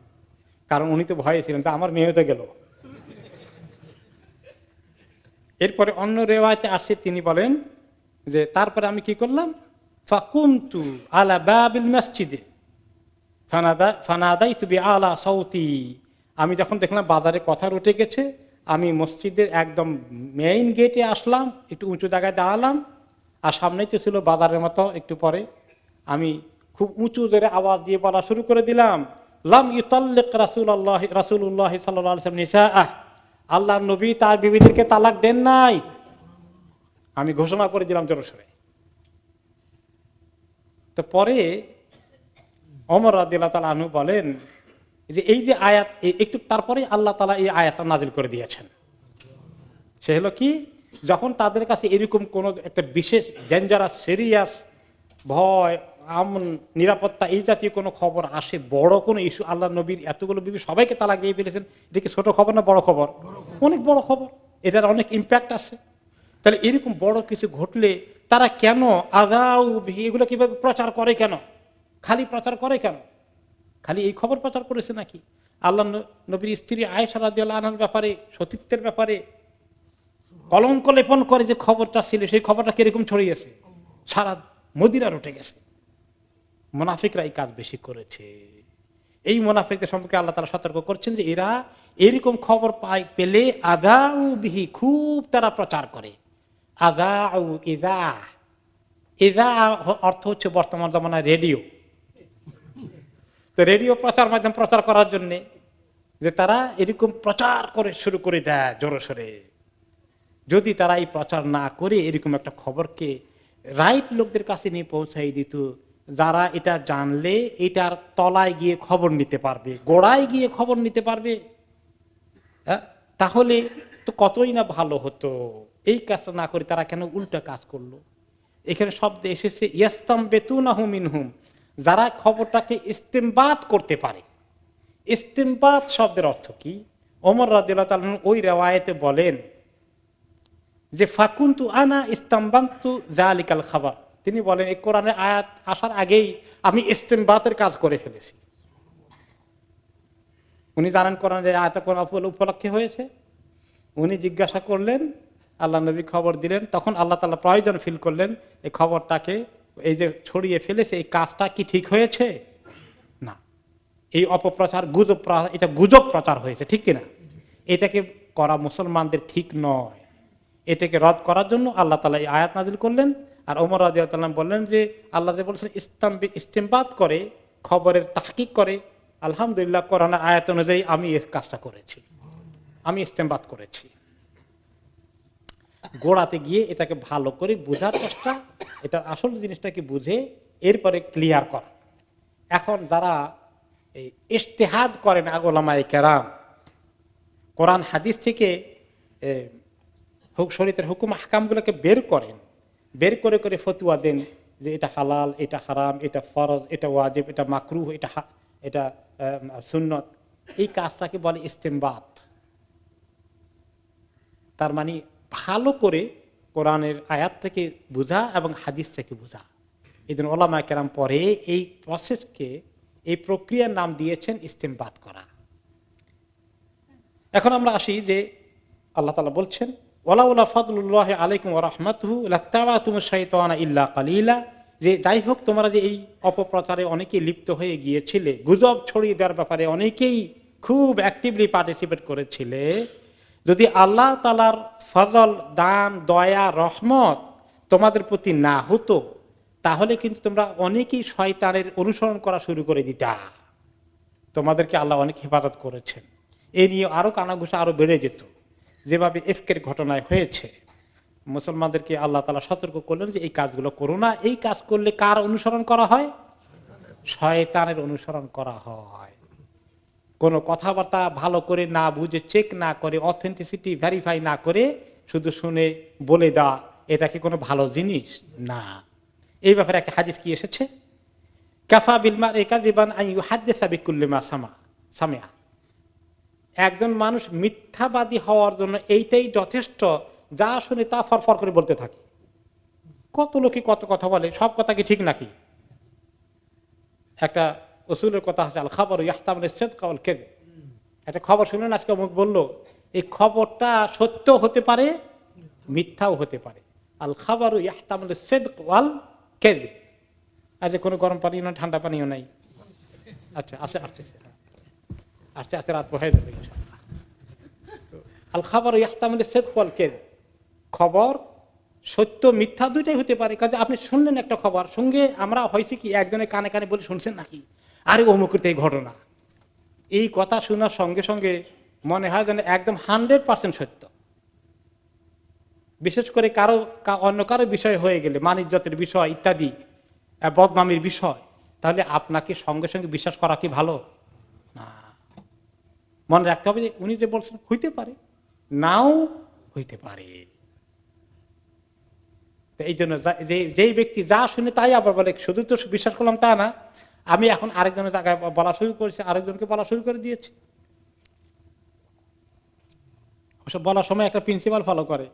কারণ উনি তো ভয়ে ছিলেন যে আমার মেয়ে তো গেল। এরপরে অন্য রেওয়ায়েতে আসছে, তিনি বলেন যে তারপরে আমি কি করলাম, ফাকুমতু আলা বাবিল মসজিদে ফানাদাইতু বিআলা সাউতি, আমি যখন দেখলাম বাজারে কথা উঠে গেছে, আমি মসজিদের একদম মেইন গেটে আসলাম, একটু উঁচু জায়গায় দাঁড়ালাম, আর সামনেই তো ছিল বাজারের মতো একটু পরে, আমি খুব উঁচু জোরে আওয়াজ দিয়ে বলা শুরু করে দিলাম, লাম ইউতাল্লিক রাসূলুল্লাহ সাল্লাল্লাহু আলাইহি ওয়াসাল্লাম নিসাআহ, আল্লাহর নবী তার বিবিদেরকে তালাক দেন নাই, আমি ঘোষণা করে দিলাম জোরসোরে। তো পরে ওমর রাদিয়াল্লাহু তাআলা আনহু বলেন যে এই যে আয়াত, একটু তারপরে আল্লাহ তাআলা এই আয়াতটা নাজিল করে দিয়েছেন। সে হলো কি, যখন তাদের কাছে এরকম কোন একটা বিশেষ ডেঞ্জারাস সিরিয়াস ভয়, আমন, নিরাপত্তা এই জাতীয় কোনো খবর আসে, বড় কোনো ইস্যু, আল্লাহ নবীর এতগুলো বিবি সবাইকে তালাক দিয়ে ফেলেছেন, এটা কি ছোট খবর না বড় খবর? অনেক বড় খবর, এটার অনেক ইম্প্যাক্ট আছে। তাহলে এরকম বড় কিছু ঘটলে তারা কেন আগাউ এগুলো কিভাবে প্রচার করে, কেন খালি প্রচার করে, কেন খালি এই খবর প্রচার করেছে নাকি? আল্লাহ নবীর স্ত্রী আয়েশা রাদিয়াল্লাহু আনহার ব্যাপারে, সতীত্বের ব্যাপারে কলঙ্ক লেপন করে যে খবরটা ছিল, সেই খবরটা কিরকম ছড়িয়েছে, সারা মদিনার উঠে গেছে। মুনাফিকরা এই কাজ বেশি করেছে। এই মুনাফিকদের সম্পর্কে আল্লাহ তাআলা সতর্ক করছেন যে এরা এরকম খবর পেলে আদাউ বিহি, খুব তারা প্রচার করে। আদাউ ইদা, ইদা অর্থ হচ্ছে বর্তমান জামানায় রেডিও। তো রেডিও প্রচার মাধ্যম প্রচার করার জন্য যে তারা এরকম প্রচার করে শুরু করে দেয় জোরসোরে। যদি তারা এই প্রচার না করে এরকম একটা খবরকে রাইট লোকদের কাছে নিয়ে পৌঁছাই দিত, যারা এটা জানলে এটার তলায় গিয়ে খবর নিতে পারবে, গোড়ায় গিয়ে খবর নিতে পারবে, তাহলে তো কতই না ভালো হতো। এই কাজটা না করে তারা কেন উল্টা কাজ করলো? এখানে শব্দে এসেছে ইয়াস্তামবিতুনাহু মিনহুম, যারা খবরটাকে ইস্তেমবাত করতে পারে। ইস্তেমবাত শব্দের অর্থ কি? ওমর রাদিয়াল্লাহু তাআলা ওই রিওয়ায়াতে বলেন যে ফাকুনতু আনা ইস্তামবাতু যালিকাল খাবার, তিনি বলেন এই কোরআনের আয়াত আসার আগেই আমি ইস্তেমবাতের কাজ করে ফেলেছি। উনি জানেন কোরআনের আয়াত কোন উপলক্ষে হয়েছে, উনি জিজ্ঞাসা করলেন, আল্লাহ নবী খবর দিলেন, তখন আল্লাহ তাআলা প্রয়োজন ফিল করলেন এই খবরটাকে এই যে ছড়িয়ে ফেলেছে, এই কাজটা কি ঠিক হয়েছে না, এই অপপ্রচার গুজব, এটা গুজব প্রচার হয়েছে, ঠিক কিনা? এটাকে করা মুসলমানদের ঠিক নয়। এটাকে রদ করার জন্য আল্লাহ তাআলা এই আয়াত নাজিল করলেন। আর ওমর রাদিয়াল্লাহু তাআলা বললেন যে আল্লাহ যে বলেছেন ইস্তেমবাত করে, খবরের তাহকিক করে, আলহামদুলিল্লাহ কোরআনের আয়াত অনুযায়ী আমি এই কাজটা করেছি, আমি ইস্তেমবাদ করেছি। গোড়াতে গিয়ে এটাকে ভালো করে বোঝার চেষ্টা, এটার আসল জিনিসটাকে বুঝে এরপরে ক্লিয়ার করা। এখন যারা এই ইজতিহাদ করেন উলামায়ে কেরাম, কোরআন হাদিস থেকে শরীয়তের হুকুম আহকামগুলোকে বের করেন, বের করে করে ফতোয়া দেন যে এটা হালাল, এটা হারাম, এটা ফরজ, এটা ওয়াজিব, এটা মাকরুহ, এটা সুন্নত, এই কাজটাকে বলে ইস্তেমবাত। তার মানে ভালো করে কোরআনের আয়াত থেকে বোঝা এবং হাদিস থেকে বোঝা। এই জন্য উলামায়ে কেরাম পরে এই প্রসেসকে, এই প্রক্রিয়ার নাম দিয়েছেন ইস্তেমবাত করা। এখন আমরা আসি যে আল্লাহ তাআলা বলছেন ওয়ালাউলা ফাদলুল্লাহি আলাইকুম ওয়া রাহমাতুহু লাত্তাবাতুমুশ শাইতানা ইল্লা কালিলা, যে যাই হোক তোমরা যে এই অপপ্রচারে অনেকেই লিপ্ত হয়ে গিয়েছিলে, গুজব ছড়িয়ে দেওয়ার ব্যাপারে অনেকেই খুব অ্যাক্টিভলি পার্টিসিপেট করেছিলে, যদি আল্লাহ তাআলার ফজল, দান, দয়া, রহমত তোমাদের প্রতি না হতো তাহলে কিন্তু তোমরা অনেকেই শয়তানের অনুসরণ করা শুরু করে দিতা। তোমাদেরকে আল্লাহ অনেক হেফাজত করেছেন। এই নিয়ে আরো কানাঘুষা আরো বেড়ে যেত, যেভাবে ইফকের ঘটনায় হয়েছে। মুসলমানদেরকে আল্লাহ তাআলা সতর্ক করলেন যে এই কাজগুলো করো না। এই কাজ করলে কার অনুসরণ করা হয়? শয়তানের অনুসরণ করা হয়। কোনো কথাবার্তা ভালো করে না বুঝে, চেক না করে, অথেন্টিসিটি ভেরিফাই না করে শুধু শুনে বলে দেওয়া, এটা কি কোনো ভালো জিনিস না। এই ব্যাপারে একটা হাদিস কি এসেছে, কাফা বিল মারই কাযিবান আন ইউহাদ্দিসা বিকুল্লি মা সামিআ, একজন মানুষ মিথ্যাবাদী হওয়ার জন্য এইটাই যথেষ্ট, যা শুনে তা ফরফর করে বলতে থাকে। কত লোকে কত কথা বলে, সব কথা কি ঠিক নাকি? একটা উসুলের কথা আছে, আল খাবরু ইয়াহতামিলুস সিদকা ওয়াল কাযিব। একটা খবর শুনলেন আজকে অমুক বললো, এই খবরটা সত্য হতে পারে, মিথ্যাও হতে পারে। আল খাবরু ইয়াহতামিলুস সিদকা ওয়াল কাযিব। আজ কোনো গরম পানিও না, ঠান্ডা পানিও নাই। আচ্ছা আস্তে আস্তে আস্তে আস্তে রাত হয়ে যাবে ইনশাআল্লাহ। আল খাবরু ইয়াহতামিলুস সিদকা ওয়াল কাযিব, খবর সত্য মিথ্যা দুইটাই হতে পারে। কাজে আপনি শুনলেন একটা খবর, সঙ্গে আমরা হয়েছে কি একজনের কানে কানে বলে শুনছেন নাকি, আরে অমুকের এই ঘটনা, এই কথা শোনার সঙ্গে সঙ্গে মনে হয় যেন একদম 100% সত্য। বিশেষ করে অন্য কারো বিষয় হয়ে গেলে, মান ইজ্জতের বিষয় ইত্যাদি, বদনামির বিষয়, তাহলে আপনাকে সঙ্গে সঙ্গে বিশ্বাস করা কি ভালো না? মনে রাখতে হবে যে উনি যে বলছেন হইতে পারে, নাও হইতে পারে। এই জন্য যেই ব্যক্তি যা শুনে তাই আবার বলে, শুধু তো বিশ্বাস করলাম তা না, আমি এখন আরেকজনের জায়গায় বলা শুরু করেছি, আরেকজনকে বলা শুরু করে দিয়েছি। ওসব বলার সময় একটা প্রিন্সিপাল ফলো করে,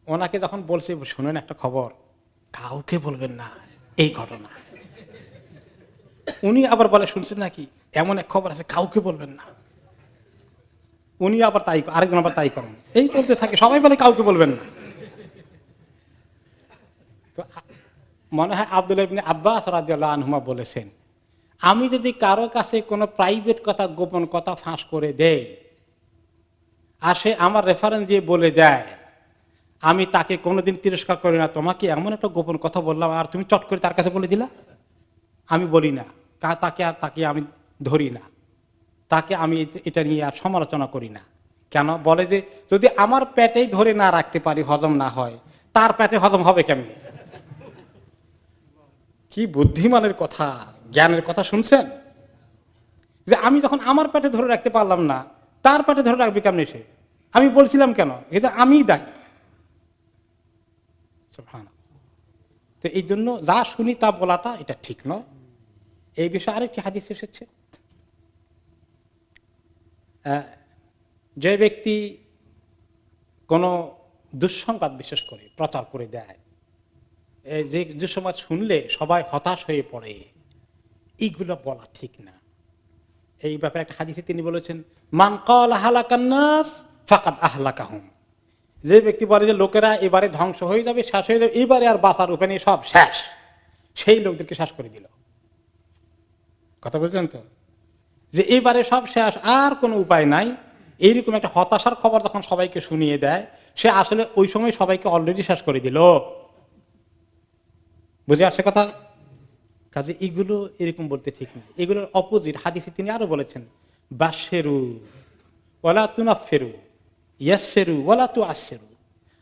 ওনাকে যখন বলছে শুনেন একটা খবর, কাউকে বলবেন না এই ঘটনা, উনি আবার বলে শুনছেন নাকি, এমন এক খবর আছে, কাউকে বলবেন না। উনি আবার তাই, আরেকজন আবার তাই করেন, এই বলতে থাকে, সবাই বলে কাউকে বলবেন না। তো মনে হয় আব্দুল্লাহ ইবনে আব্বাস রাদিয়াল্লাহু আনহুমা বলেছেন, আমি যদি কারো কাছে কোনো প্রাইভেট কথা, গোপন কথা ফাঁস করে দেই, আর সে আমার রেফারেন্স দিয়ে বলে দেয়, আমি তাকে কোনোদিন তিরস্কার করি না। তোমাকে এমন একটা গোপন কথা বললাম আর তুমি চট করে তার কাছে বলে দিলা, আমি বলি না, তাকে আমি ধরি না, তাকে আমি এটা নিয়ে আর সমালোচনা করি না। কেন? বলে যে যদি আমার পেটেই ধরে না রাখতে পারি, হজম না হয়, তার পেটে হজম হবে কেমন? কি বুদ্ধিমানের কথা, জ্ঞানের কথা শুনছেন? যে আমি যখন আমার পেটে ধরে রাখতে পারলাম না, তার পেটে ধরে রাখবে কেমনি সে? আমি বলছিলাম কেন? এটা আমিই দায়ী। তো এই জন্য যা শুনি তা বলাটা এটা ঠিক নয়। এই বিষয়ে আরেকটি হাদিস এসেছে, যে ব্যক্তি কোনো দুঃসংবাদ বিশেষ করে প্রচার করে দেয়, যে দুঃসংবাদ শুনলে সবাই হতাশ হয়ে পড়ে, এইগুলো বলা ঠিক না। এই ব্যাপারে একটা হাদিসে তিনি বলেছেন, মান ক্বালা হালাকান নাস ফাকাদ আহলাকাহুম, যে ব্যক্তি বলে যে লোকেরা এবারে ধ্বংস হয়ে যাবে, শেষ হয়ে যাবে, এবারে আর বাঁচার উপায় নেই, সব শেষ, সেই লোকদেরকে শেষ করে দিল। কথা বুঝলেন তো? যে এবারে সব শেষ, আর কোনো উপায় নাই, এইরকম একটা হতাশার খবর যখন সবাইকে শুনিয়ে দেয়, সে আসলে ওই সময় সবাইকে অলরেডি শেষ করে দিল। বুঝে আসছে কথা? কাজে এগুলো এরকম বলতে ঠিক না, এগুলোর অপোজিট হাদিসে তিনি আরো বলেছেন, বাশেরু ওয়ালা তুনাফেরু, ইয়াসেরু ওয়ালা তু আসেরু,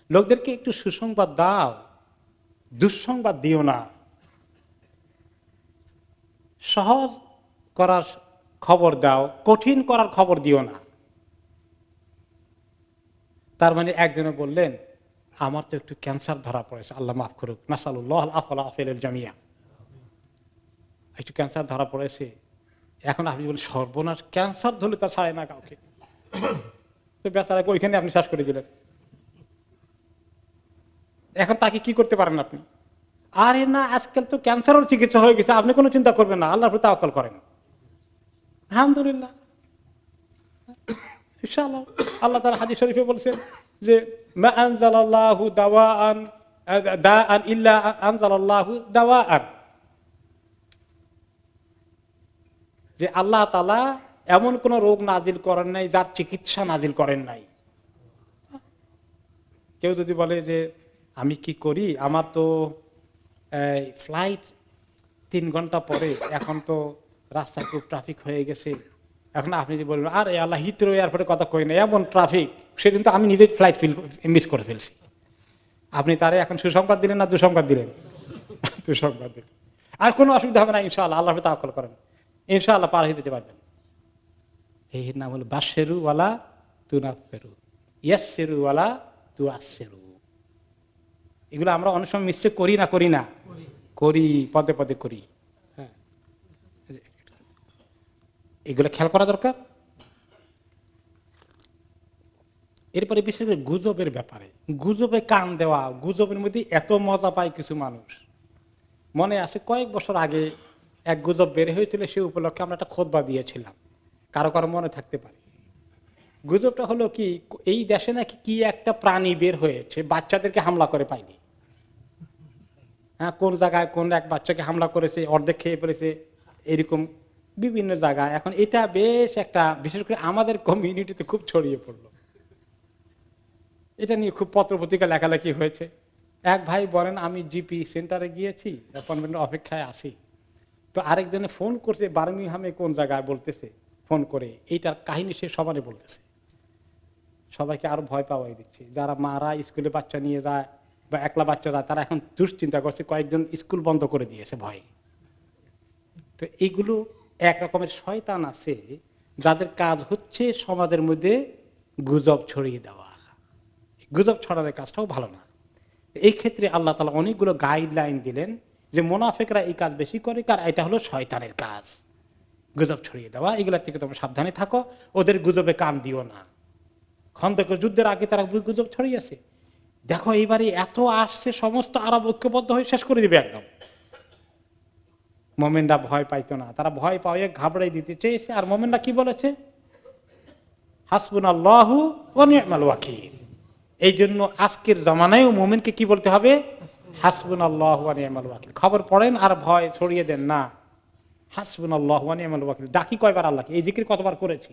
লোকদেরকে একটু সুসংবাদ দাও, দুঃসংবাদ দিও না। সহজ করার খবর দাও, কঠিন করার খবর দিও না। তার মানে একজনে বললেন, আমার তো একটু ক্যান্সার ধরা পড়েছে, আল্লাহ মাফ করুক, নাসালুল্লাহ আফলা আফেল জামিয়া, একটু ক্যান্সার ধরা পড়েছে। এখন আপনি বলেন সর্বনাশ, ক্যান্সার ধরলে তার ছাড়ে না কাউকে, তো বেচারাকে ওইখানে আপনি শেষ করে দিলেন। এখন তাকে কি করতে পারেন আপনি? আরে না, আজকাল তো ক্যান্সারের চিকিৎসা হয়ে গেছে, আপনি কোনো চিন্তা করবেন না, আল্লাহর প্রতি তাওয়াক্কুল করেন। আলহামদুলিল্লাহ, ইনশাআল্লাহ। আল্লাহ তাআলা হাদিস শরীফে বলছেন যে মা আনজালাল্লাহু দাওয়াআন দাআন ইল্লা আনজালাল্লাহু দাওয়াআন, যে আল্লাহ তাআলা এমন কোন রোগ নাজিল করেন নাই যার চিকিৎসা নাজিল করেন নাই। কেউ যদি বলে যে আমি কি করি, আমার তো ফ্লাইট 3 ঘন্টা পরে, এখন তো রাস্তায় খুব ট্রাফিক হয়ে গেছে, এখন আপনি যদি বলবেন আরে আল্লাহ হিথ্রো এয়ারপোর্টে কথা কই না, এমন ট্রাফিক, সেদিন তো আমি নিজের ফ্লাইট মিস করে ফেলছি, আপনি তারে এখন সুসংবাদ দিলেন না দুঃসংবাদ দিলেন? দুঃসংবাদ দিলেন। আর কোনো অসুবিধা হবে না, ইনশাআল্লাহ, আল্লাহর প্রতি তাওয়াক্কুল করেন, ইনশাআল্লাহ পার হয়ে যেতে পারবেন। এই নাম হলো বাশেরু ওয়ালা তুনাফেরু, ইয়াসসিরু ওয়ালা তুআসসিরু। এগুলো আমরা অনেক সময় মিস্টেক করি না, করি না, করি, পদে পদে করি। হ্যাঁ, এগুলো খেয়াল করা দরকার। এরপরে বিশেষ করে গুজবের ব্যাপারে, গুজবে কান দেওয়া, গুজবের মধ্যে এত মজা পায় কিছু মানুষ। মনে আছে কয়েক বছর আগে এক গুজব বের হয়েছিল, সে উপলক্ষে আমরা একটা খুতবা দিয়েছিলাম, কারো কারো মনে থাকতে পারে। গুজবটা হলো কি, এই দেশে নাকি কি একটা প্রাণী বের হয়েছে, বাচ্চাদেরকে হামলা করে পায়নি। হ্যাঁ, কোন জায়গায় কোন এক বাচ্চাকে হামলা করেছে, অর্ধেক খেয়ে ফেলেছে, এরকম বিভিন্ন জায়গায়। এখন এটা বেশ একটা, বিশেষ করে আমাদের কমিউনিটিতে খুব ছড়িয়ে পড়লো। এটা নিয়ে খুব পত্রপত্রিকা লেখালেখি হয়েছে। এক ভাই বলেন আমি জিপি সেন্টারে গিয়েছি, অ্যাপয়েন্টমেন্টের অপেক্ষায় আছি, তো আরেকজনে ফোন করছে বার্মিংহামে কোন জায়গায়, বলতেছে ফোন করে এইটার কাহিনী সে সবারই বলতেছে, সবাইকে আরো ভয় পাওয়াই দিচ্ছে। যারা মারা স্কুলে বাচ্চা নিয়ে যায় বা একলা বাচ্চা যায়, তারা এখন দুশ্চিন্তা করছে, কয়েকজন স্কুল বন্ধ করে দিয়েছে ভয়ে। তো এইগুলো এক রকমের শয়তান আছে যাদের কাজ হচ্ছে সমাজের মধ্যে গুজব ছড়িয়ে দেওয়া। গুজব ছড়ানোর কাজটাও ভালো না। এই ক্ষেত্রে আল্লাহ তাআলা অনেকগুলো গাইডলাইন দিলেন যে মুনাফিকরা এই কাজ বেশি করে, কারণ এটা হলো শয়তানের কাজ, গুজব ছড়িয়ে দেওয়া। এগুলোর থেকে তোমরা সাবধানে থাকো, ওদের গুজবে কান দিও না। খন্দকের যুদ্ধের আগে তারা গুজব ছড়িয়েছে, দেখো এইবারে এত আসছে, সমস্ত আরব ঐক্যবদ্ধ হয়ে শেষ করে দিবে একদম। মোমেনরা ভয় পাইতো না, তারা ভয় পাওয়া ঘাবড়াই দিতে চেয়েছে। আর মোমেনরা কি বলেছে? হাসবুনাল্লাহু ওয়া নি'মাল ওয়াকিল। এই জন্য আজকের জামানায়ও মোমেনকে কি বলতে হবে? হাসবুনাল্লাহু ওয়া নি'মাল ওয়াকিল। খবর পড়েন আর ভয় ছড়িয়ে দেন না, হাসবুনাল্লাহু ওয়া নি'মাল ওয়াকিল। ডাকি কয়বার আল্লাহকে? এই জিকির কতবার করেছি?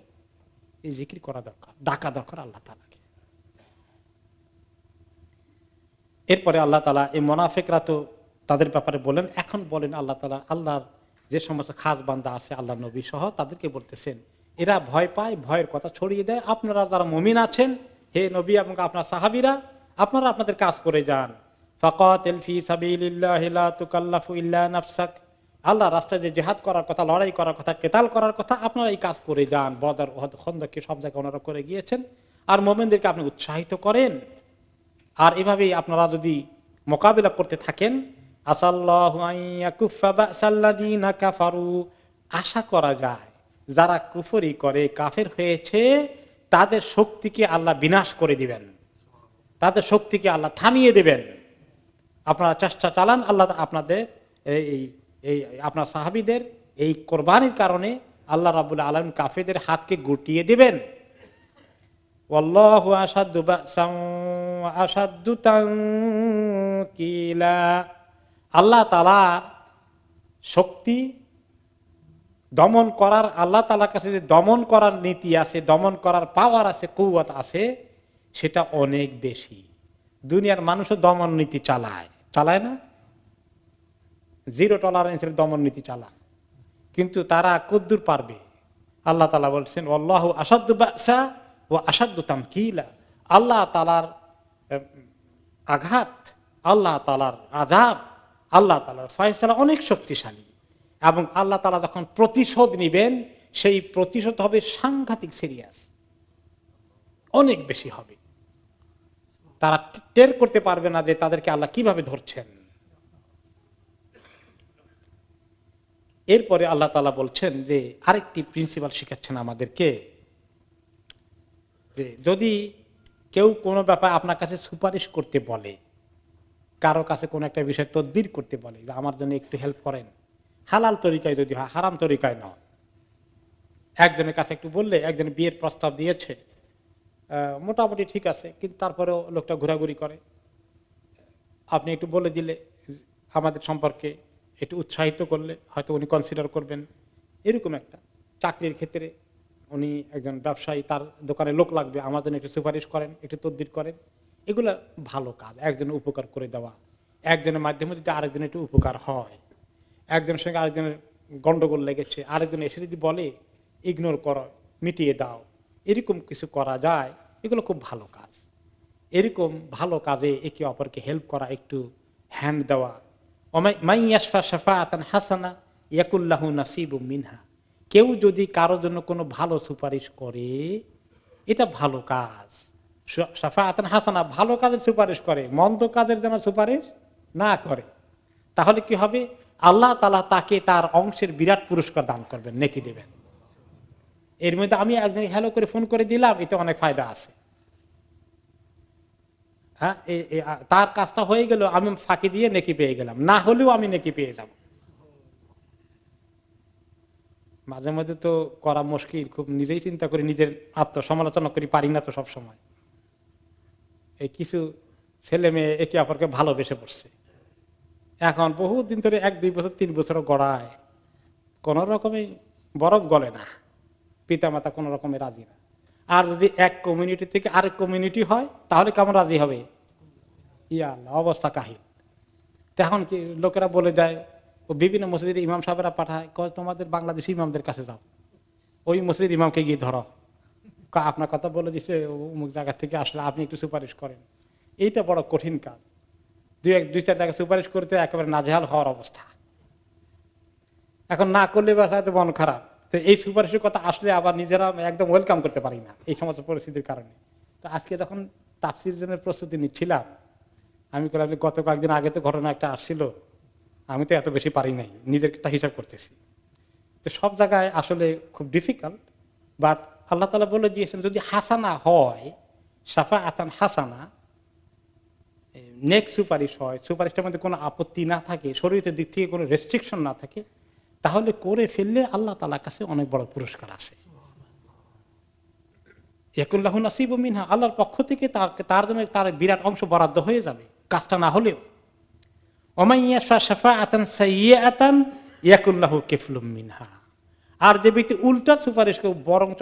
এই জিকির করা দরকার, ডাকা দরকার আল্লাহ তাআলাকে। এরপরে আল্লাহ তাআলা এই মুনাফিকরা তো তাদের ব্যাপারে বলেন, এখন বলেন আল্লাহ তাআলা আল্লাহর যে সমস্ত খাস বান্দা আছে, আল্লাহ নবী সহ, তাদেরকে বলতেছেন এরা ভয় পায়, ভয়ের কথা ছড়িয়ে দেয়। আপনারা যারা মুমিন আছেন, হে নবী এবং আপনার সাহাবীরা, আপনারা আপনাদের কাজ করে যান। ফাকাতিল ফি সাবিলিল্লাহি লা তুকাল্লাফু ইল্লা নাফসাক। আল্লাহ রাস্তায় যে জিহাদ করার কথা, লড়াই করার কথা, কিতাল করার কথা, আপনারা এই কাজ করে যান। বদর, উহুদ, খন্দক সব জায়গায় ওনারা করে গিয়েছেন। আর মুমিনদেরকে আপনি উৎসাহিত করেন। আর এভাবেই আপনারা যদি মোকাবিলা করতে থাকেন, আসাল্লাহু আন ইয়াকুফা বাসাল্লাযিনা কাফারু, আশা করা যায় যারা কুফরি করে, কাফের হয়েছে, তাদের শক্তিকে আল্লাহ বিনাশ করে দিবেন, তাদের শক্তিকে আল্লাহ থামিয়ে দিবেন। আপনারা চেষ্টা চালান, আল্লাহ আপনাদের এই আপনার সাহাবীদের এই কোরবানির কারণে আল্লাহ রাব্বুল আলামিন কাফেরদের হাতকে গুটিয়ে দিবেন। ওয়াল্লাহু আশাদ্দু বাসান ওয়া আশাদ্দু তানকিলা। আল্লাহ তাআলা শক্তি দমন করার, আল্লাহ তাআলার কাছে যে দমন করার নীতি আছে, দমন করার পাওয়ার আছে, কুওয়াত আছে, সেটা অনেক বেশি। দুনিয়ার মানুষও দমন নীতি চালায়, চালায় না? জিরো টলারেন্সের দমন নীতি চালান, কিন্তু তারা কদ্দুর পারবে? আল্লাহ তাআলা বলছেন আল্লাহু আসাদ্দু বাসা ওয়া আসাদ্দু তামকিলা। আল্লাহ তাআলার আঘাত, আল্লাহ তাআলার আযাব, আল্লাহ তাআলার ফয়সালা অনেক শক্তিশালী, এবং আল্লাহ তাআলা যখন প্রতিশোধ নিবেন সেই প্রতিশোধ হবে সাংঘাতিক সিরিয়াস, অনেক বেশি হবে। তারা টের করতে পারবে না যে তাদেরকে আল্লাহ কিভাবে ধরছেন। এরপরে আল্লাহ তাআলা বলছেন যে আরেকটি প্রিন্সিপাল শিখাচ্ছেন আমাদেরকে, যে যদি কেউ কোনো ব্যাপারে আপনার কাছে সুপারিশ করতে বলে, কারো কাছে কোনো একটা বিষয় তদবির করতে বলে যে আমার জন্য একটু হেল্প করেন, হালাল তরিকায় যদি হয়, হারাম তরিকায় নয়। একজনের কাছে একটু বললে, একজন বিয়ের প্রস্তাব দিয়েছে, মোটামুটি ঠিক আছে, কিন্তু তারপরেও লোকটা ঘোরাঘুরি করে, আপনি একটু বলে দিলে আমাদের সম্পর্কে একটু উৎসাহিত করলে হয়তো উনি কনসিডার করবেন। এরকম একটা চাকরির ক্ষেত্রে উনি একজন ব্যবসায়ী, তার দোকানে লোক লাগবে, আমার জন্য একটু সুপারিশ করেন, একটু তদবির করেন। এগুলো ভালো কাজ, একজনের উপকার করে দেওয়া। একজনের মাধ্যমে যদি আরেকজনের একটু উপকার হয়, একজনের সঙ্গে আরেকজনের গন্ডগোল লেগেছে, আরেকজন এসে যদি বলে ইগনোর করো, মিটিয়ে দাও, এরকম কিছু করা যায়, এগুলো খুব ভালো কাজ। এরকম ভালো কাজে একে অপরকে হেল্প করা, একটু হ্যান্ড দেওয়া। হাসানা ইয়াকুল্লাহু নাসিবুম মিনহা। কেউ যদি কারোর জন্য কোনো ভালো সুপারিশ করে, এটা ভালো কাজ। শাফাআতান হাসানা, ভালো কাজের সুপারিশ করে, মন্দ কাজের যেন সুপারিশ না করে। তাহলে কি হবে? আল্লাহ তাআলা তাকে তার অংশের বিরাট পুরস্কার দান করবেন, নেকি দেবেন। এর মধ্যে আমি একজন হ্যালো করে ফোন করে দিলাম, এতে অনেক ফায়দা আছে। হ্যাঁ, তার কাজটা হয়ে গেল, আমি ফাঁকি দিয়ে নেকি পেয়ে গেলাম, না হলেও আমি নেকি পেয়ে যাব। মাঝে মধ্যে তো করা মুশকিল, খুব নিজেই চিন্তা করি, নিজের আত্মসমালোচনা করি, পারি না তো সব সময়। এই কিছু ছেলে মেয়ে একে অপরকে ভালোবেসে পড়ছে, এখন বহুদিন ধরে 1-2 বছর 3 বছরও গড়ায়, কোন রকমে বরফ গলে না, পিতামাতা কোন রকমে রাজি না। আর যদি এক কমিউনিটি থেকে আরেক কমিউনিটি হয়, তাহলে কেমন রাজি হবে? ইয়া আল্লাহ, অবস্থা কাহিল। তখন কি লোকেরা বলে দেয়, ও বিভিন্ন মসজিদের ইমাম সাহেবেরা পাঠায়, কয় তোমাদের বাংলাদেশি ইমামদের কাছে যাও, ওই মসজিদের ইমামকে গিয়ে ধরো, আপনার কথা বলে দিছে অমুক জায়গা থেকে আসলে, আপনি একটু সুপারিশ করেন। এইটা বড় কঠিন কাজ। 2-4 জায়গায় সুপারিশ করতে একেবারে নাজেহাল হওয়ার অবস্থা। এখন না করলে বাস হয়তো মন খারাপ, তো এই সুপারিশের কথা আসলে আবার নিজেরা একদম ওয়েলকাম করতে পারি না এই সমস্ত পরিস্থিতির কারণে। তো আজকে যখন তাফসীর জন্য প্রস্তুতি নিচ্ছিলাম, আমি বললাম যে গত কয়েকদিন আগে তো ঘটনা একটা আসছিল, আমি তো এত বেশি পারি নাই, নিজের একটা হিসাব করতেছি। তো সব জায়গায় আসলে খুব ডিফিকাল্ট, বাট আল্লাহ তাআলা বলে দিয়েছেন যদি হাসানা হয়, শাফাআতান হাসানা, নেক্সট সুপারিশ হয়, সুপারিশটার মধ্যে কোনো আপত্তি না থাকে, শরীয়তের দিক থেকে কোনো রেস্ট্রিকশন না থাকে, তাহলে করে ফেললে আল্লাহ তাআলার কাছে অনেক বড় পুরস্কার আছে। ইয়াকুল্লাহু নাসিবুম মিনহা, আল্লাহর পক্ষ থেকে তার জন্য তার বিরাট অংশ বরাদ্দ হয়ে যাবে, কাজটা না হলেও। ওমাইয়াশা শাফাআতান সাইয়্যাতান ইয়াকুল্লাহু কিফলুম মিনহা। আর যে ব্যক্তি উল্টা সুপারিশ করে, বরঞ্চ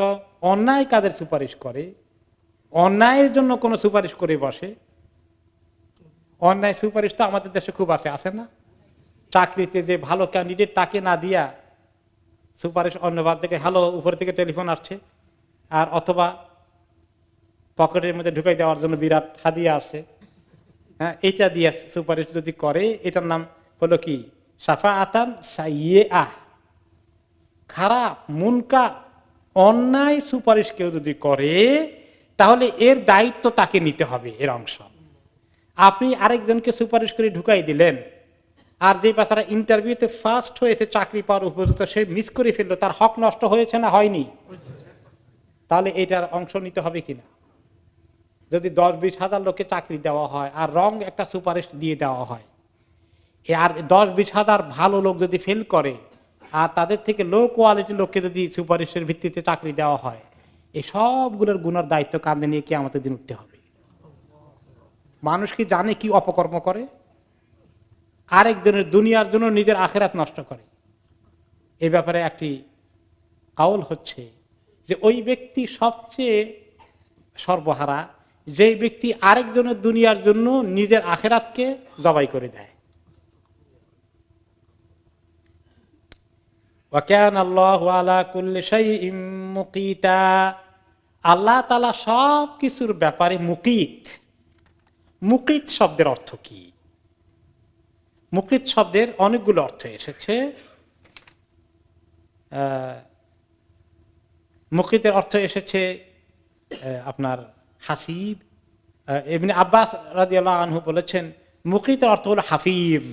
অন্যায় কাজের সুপারিশ করে, অন্যায়ের জন্য কোনো সুপারিশ করে বসে, অন্যায় সুপারিশ তো আমাদের দেশে খুব আছে না? চাকরিতে যে ভালো ক্যান্ডিডেট তাকে না দিয়া সুপারিশ অন্যবার থেকে, হ্যালো উপর থেকে টেলিফোন আসছে, আর অথবা পকেটের মধ্যে ঢুকাই দেওয়ার জন্য বিরাট হাদিয়া আসছে, হ্যাঁ, এইটা দিয়ে সুপারিশ যদি করে, এটার নাম হলো কি? শাফাআতান সাইয়্যাহ। খারাপ, মুনকার, অন্যায় সুপারিশ কেউ যদি করে, তাহলে এর দায়িত্ব তাকে নিতে হবে, এর অংশ। আপনি আরেকজনকে সুপারিশ করে ঢুকাই দিলেন, আর যে বাচ্চারা ইন্টারভিউতে ফার্স্ট হয়েছে, চাকরি পাওয়ার উপযুক্ত, সে মিস করে ফেললো, তার হক নষ্ট হয়েছে না হয়নি? তাহলে এটার অংশ নিতে হবে কিনা? যদি 10-20 হাজার লোককে চাকরি দেওয়া হয় আর রং একটা সুপারিশ দিয়ে দেওয়া হয়, আর 10-20 হাজার ভালো লোক যদি ফেল করে, আর তাদের থেকে লো কোয়ালিটি লোককে যদি সুপারিশের ভিত্তিতে চাকরি দেওয়া হয়, এই সবগুলোর গুণের দায়িত্ব কাঁধে নিয়ে কিয়ামতের দিন উঠতে হবে। মানুষ কি জানে কি অপকর্ম করে? আরেকজনের দুনিয়ার জন্য নিজের আখিরাত নষ্ট করে। এই ব্যাপারে একটি কাউল হচ্ছে যে ওই ব্যক্তি সবচেয়ে সর্বহারা, যেই ব্যক্তি আরেকজনের দুনিয়ার জন্য নিজের আখিরাতকে জবাই করে দেয়। ওয়া কানা আল্লাহু আলা কুল্লি শাইইন মুকিতা, আল্লাহ তাআলা সব কিছুর ব্যাপারে মুকিত। মুকিত শব্দের অর্থ কি? মুকিত শব্দের অনেকগুলো অর্থ এসেছে। মুকিতের অর্থ এসেছে আপনার হাসিব। ইবনে আব্বাস রাদিয়াল্লাহু আনহু বলেছেন মুকিতের অর্থ হলো হাফিজ।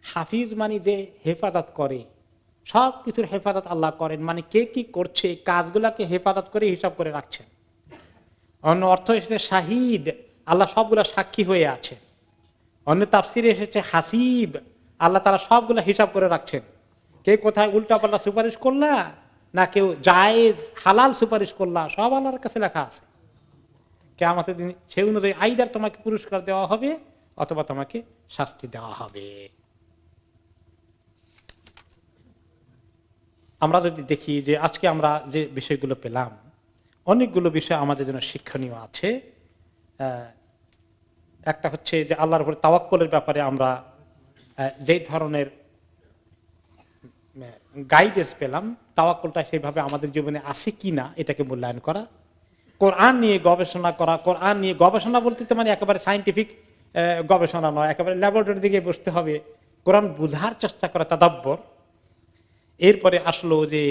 হাফিজ মানে যে হেফাজত করে, সব কিছুর হেফাজত আল্লাহ করেন, মানে কে কি করছে কাজগুলাকে হেফাজত করে হিসাব করে রাখছেন। অন্য অর্থ এসেছে শাহিদ, আল্লাহ সবগুলা সাক্ষী হয়ে আছে। অন্য তাফসিরে এসেছে হাসিব, আল্লাহ তারা সবগুলা হিসাব করে রাখছেন। কে কোথায় উল্টাপাল্টা সুপারিশ করলা, না কেউ জায়েজ হালাল সুপারিশ করলা, সব আল্লাহর কাছে লেখা আছে। কিয়ামতের দিন সেই অনুযায়ী আইদার তোমাকে পুরস্কার দেওয়া হবে অথবা তোমাকে শাস্তি দেওয়া হবে। আমরা যদি দেখি যে আজকে আমরা যে বিষয়গুলো পেলাম, অনেকগুলো বিষয় আমাদের জন্য শিক্ষণীয় আছে। একটা হচ্ছে যে আল্লাহর উপর তাওয়াক্কুলের ব্যাপারে আমরা যেই ধরনের গাইডেন্স পেলাম, তাওয়াক্কুলটা সেইভাবে আমাদের জীবনে আছে কিনা এটাকে মূল্যায়ন করা। কোরআন নিয়ে গবেষণা করা, কোরআন নিয়ে গবেষণা বলতে তো মানে একেবারে সায়েন্টিফিক গবেষণা নয়, একেবারে ল্যাবরেটরি দিকে বসতে হবে, কোরআন বুঝার চেষ্টা করা, তাদাব্বর। এরপরে আসলো যে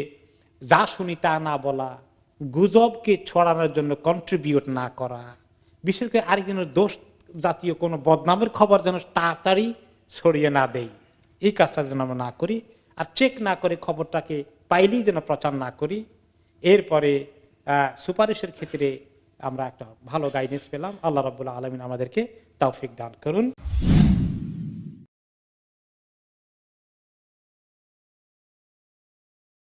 যা শুনি তা না বলা, গুজবকে ছড়ানোর জন্য কন্ট্রিবিউট না করা, বিশেষ করে আরেকজনের দোষ জাতীয় কোনো বদনামের খবর যেন তাড়াতাড়ি ছড়িয়ে না দেই, এই কাজটা যেন আমরা না করি। আর চেক না করে খবরটাকে পাইলেই যেন প্রচার না করি। এরপরে সুপারিশের ক্ষেত্রে আমরা একটা ভালো গাইডেন্স পেলাম। আল্লাহ রাব্বুল আলামিন আমাদেরকে তৌফিক দান করুন।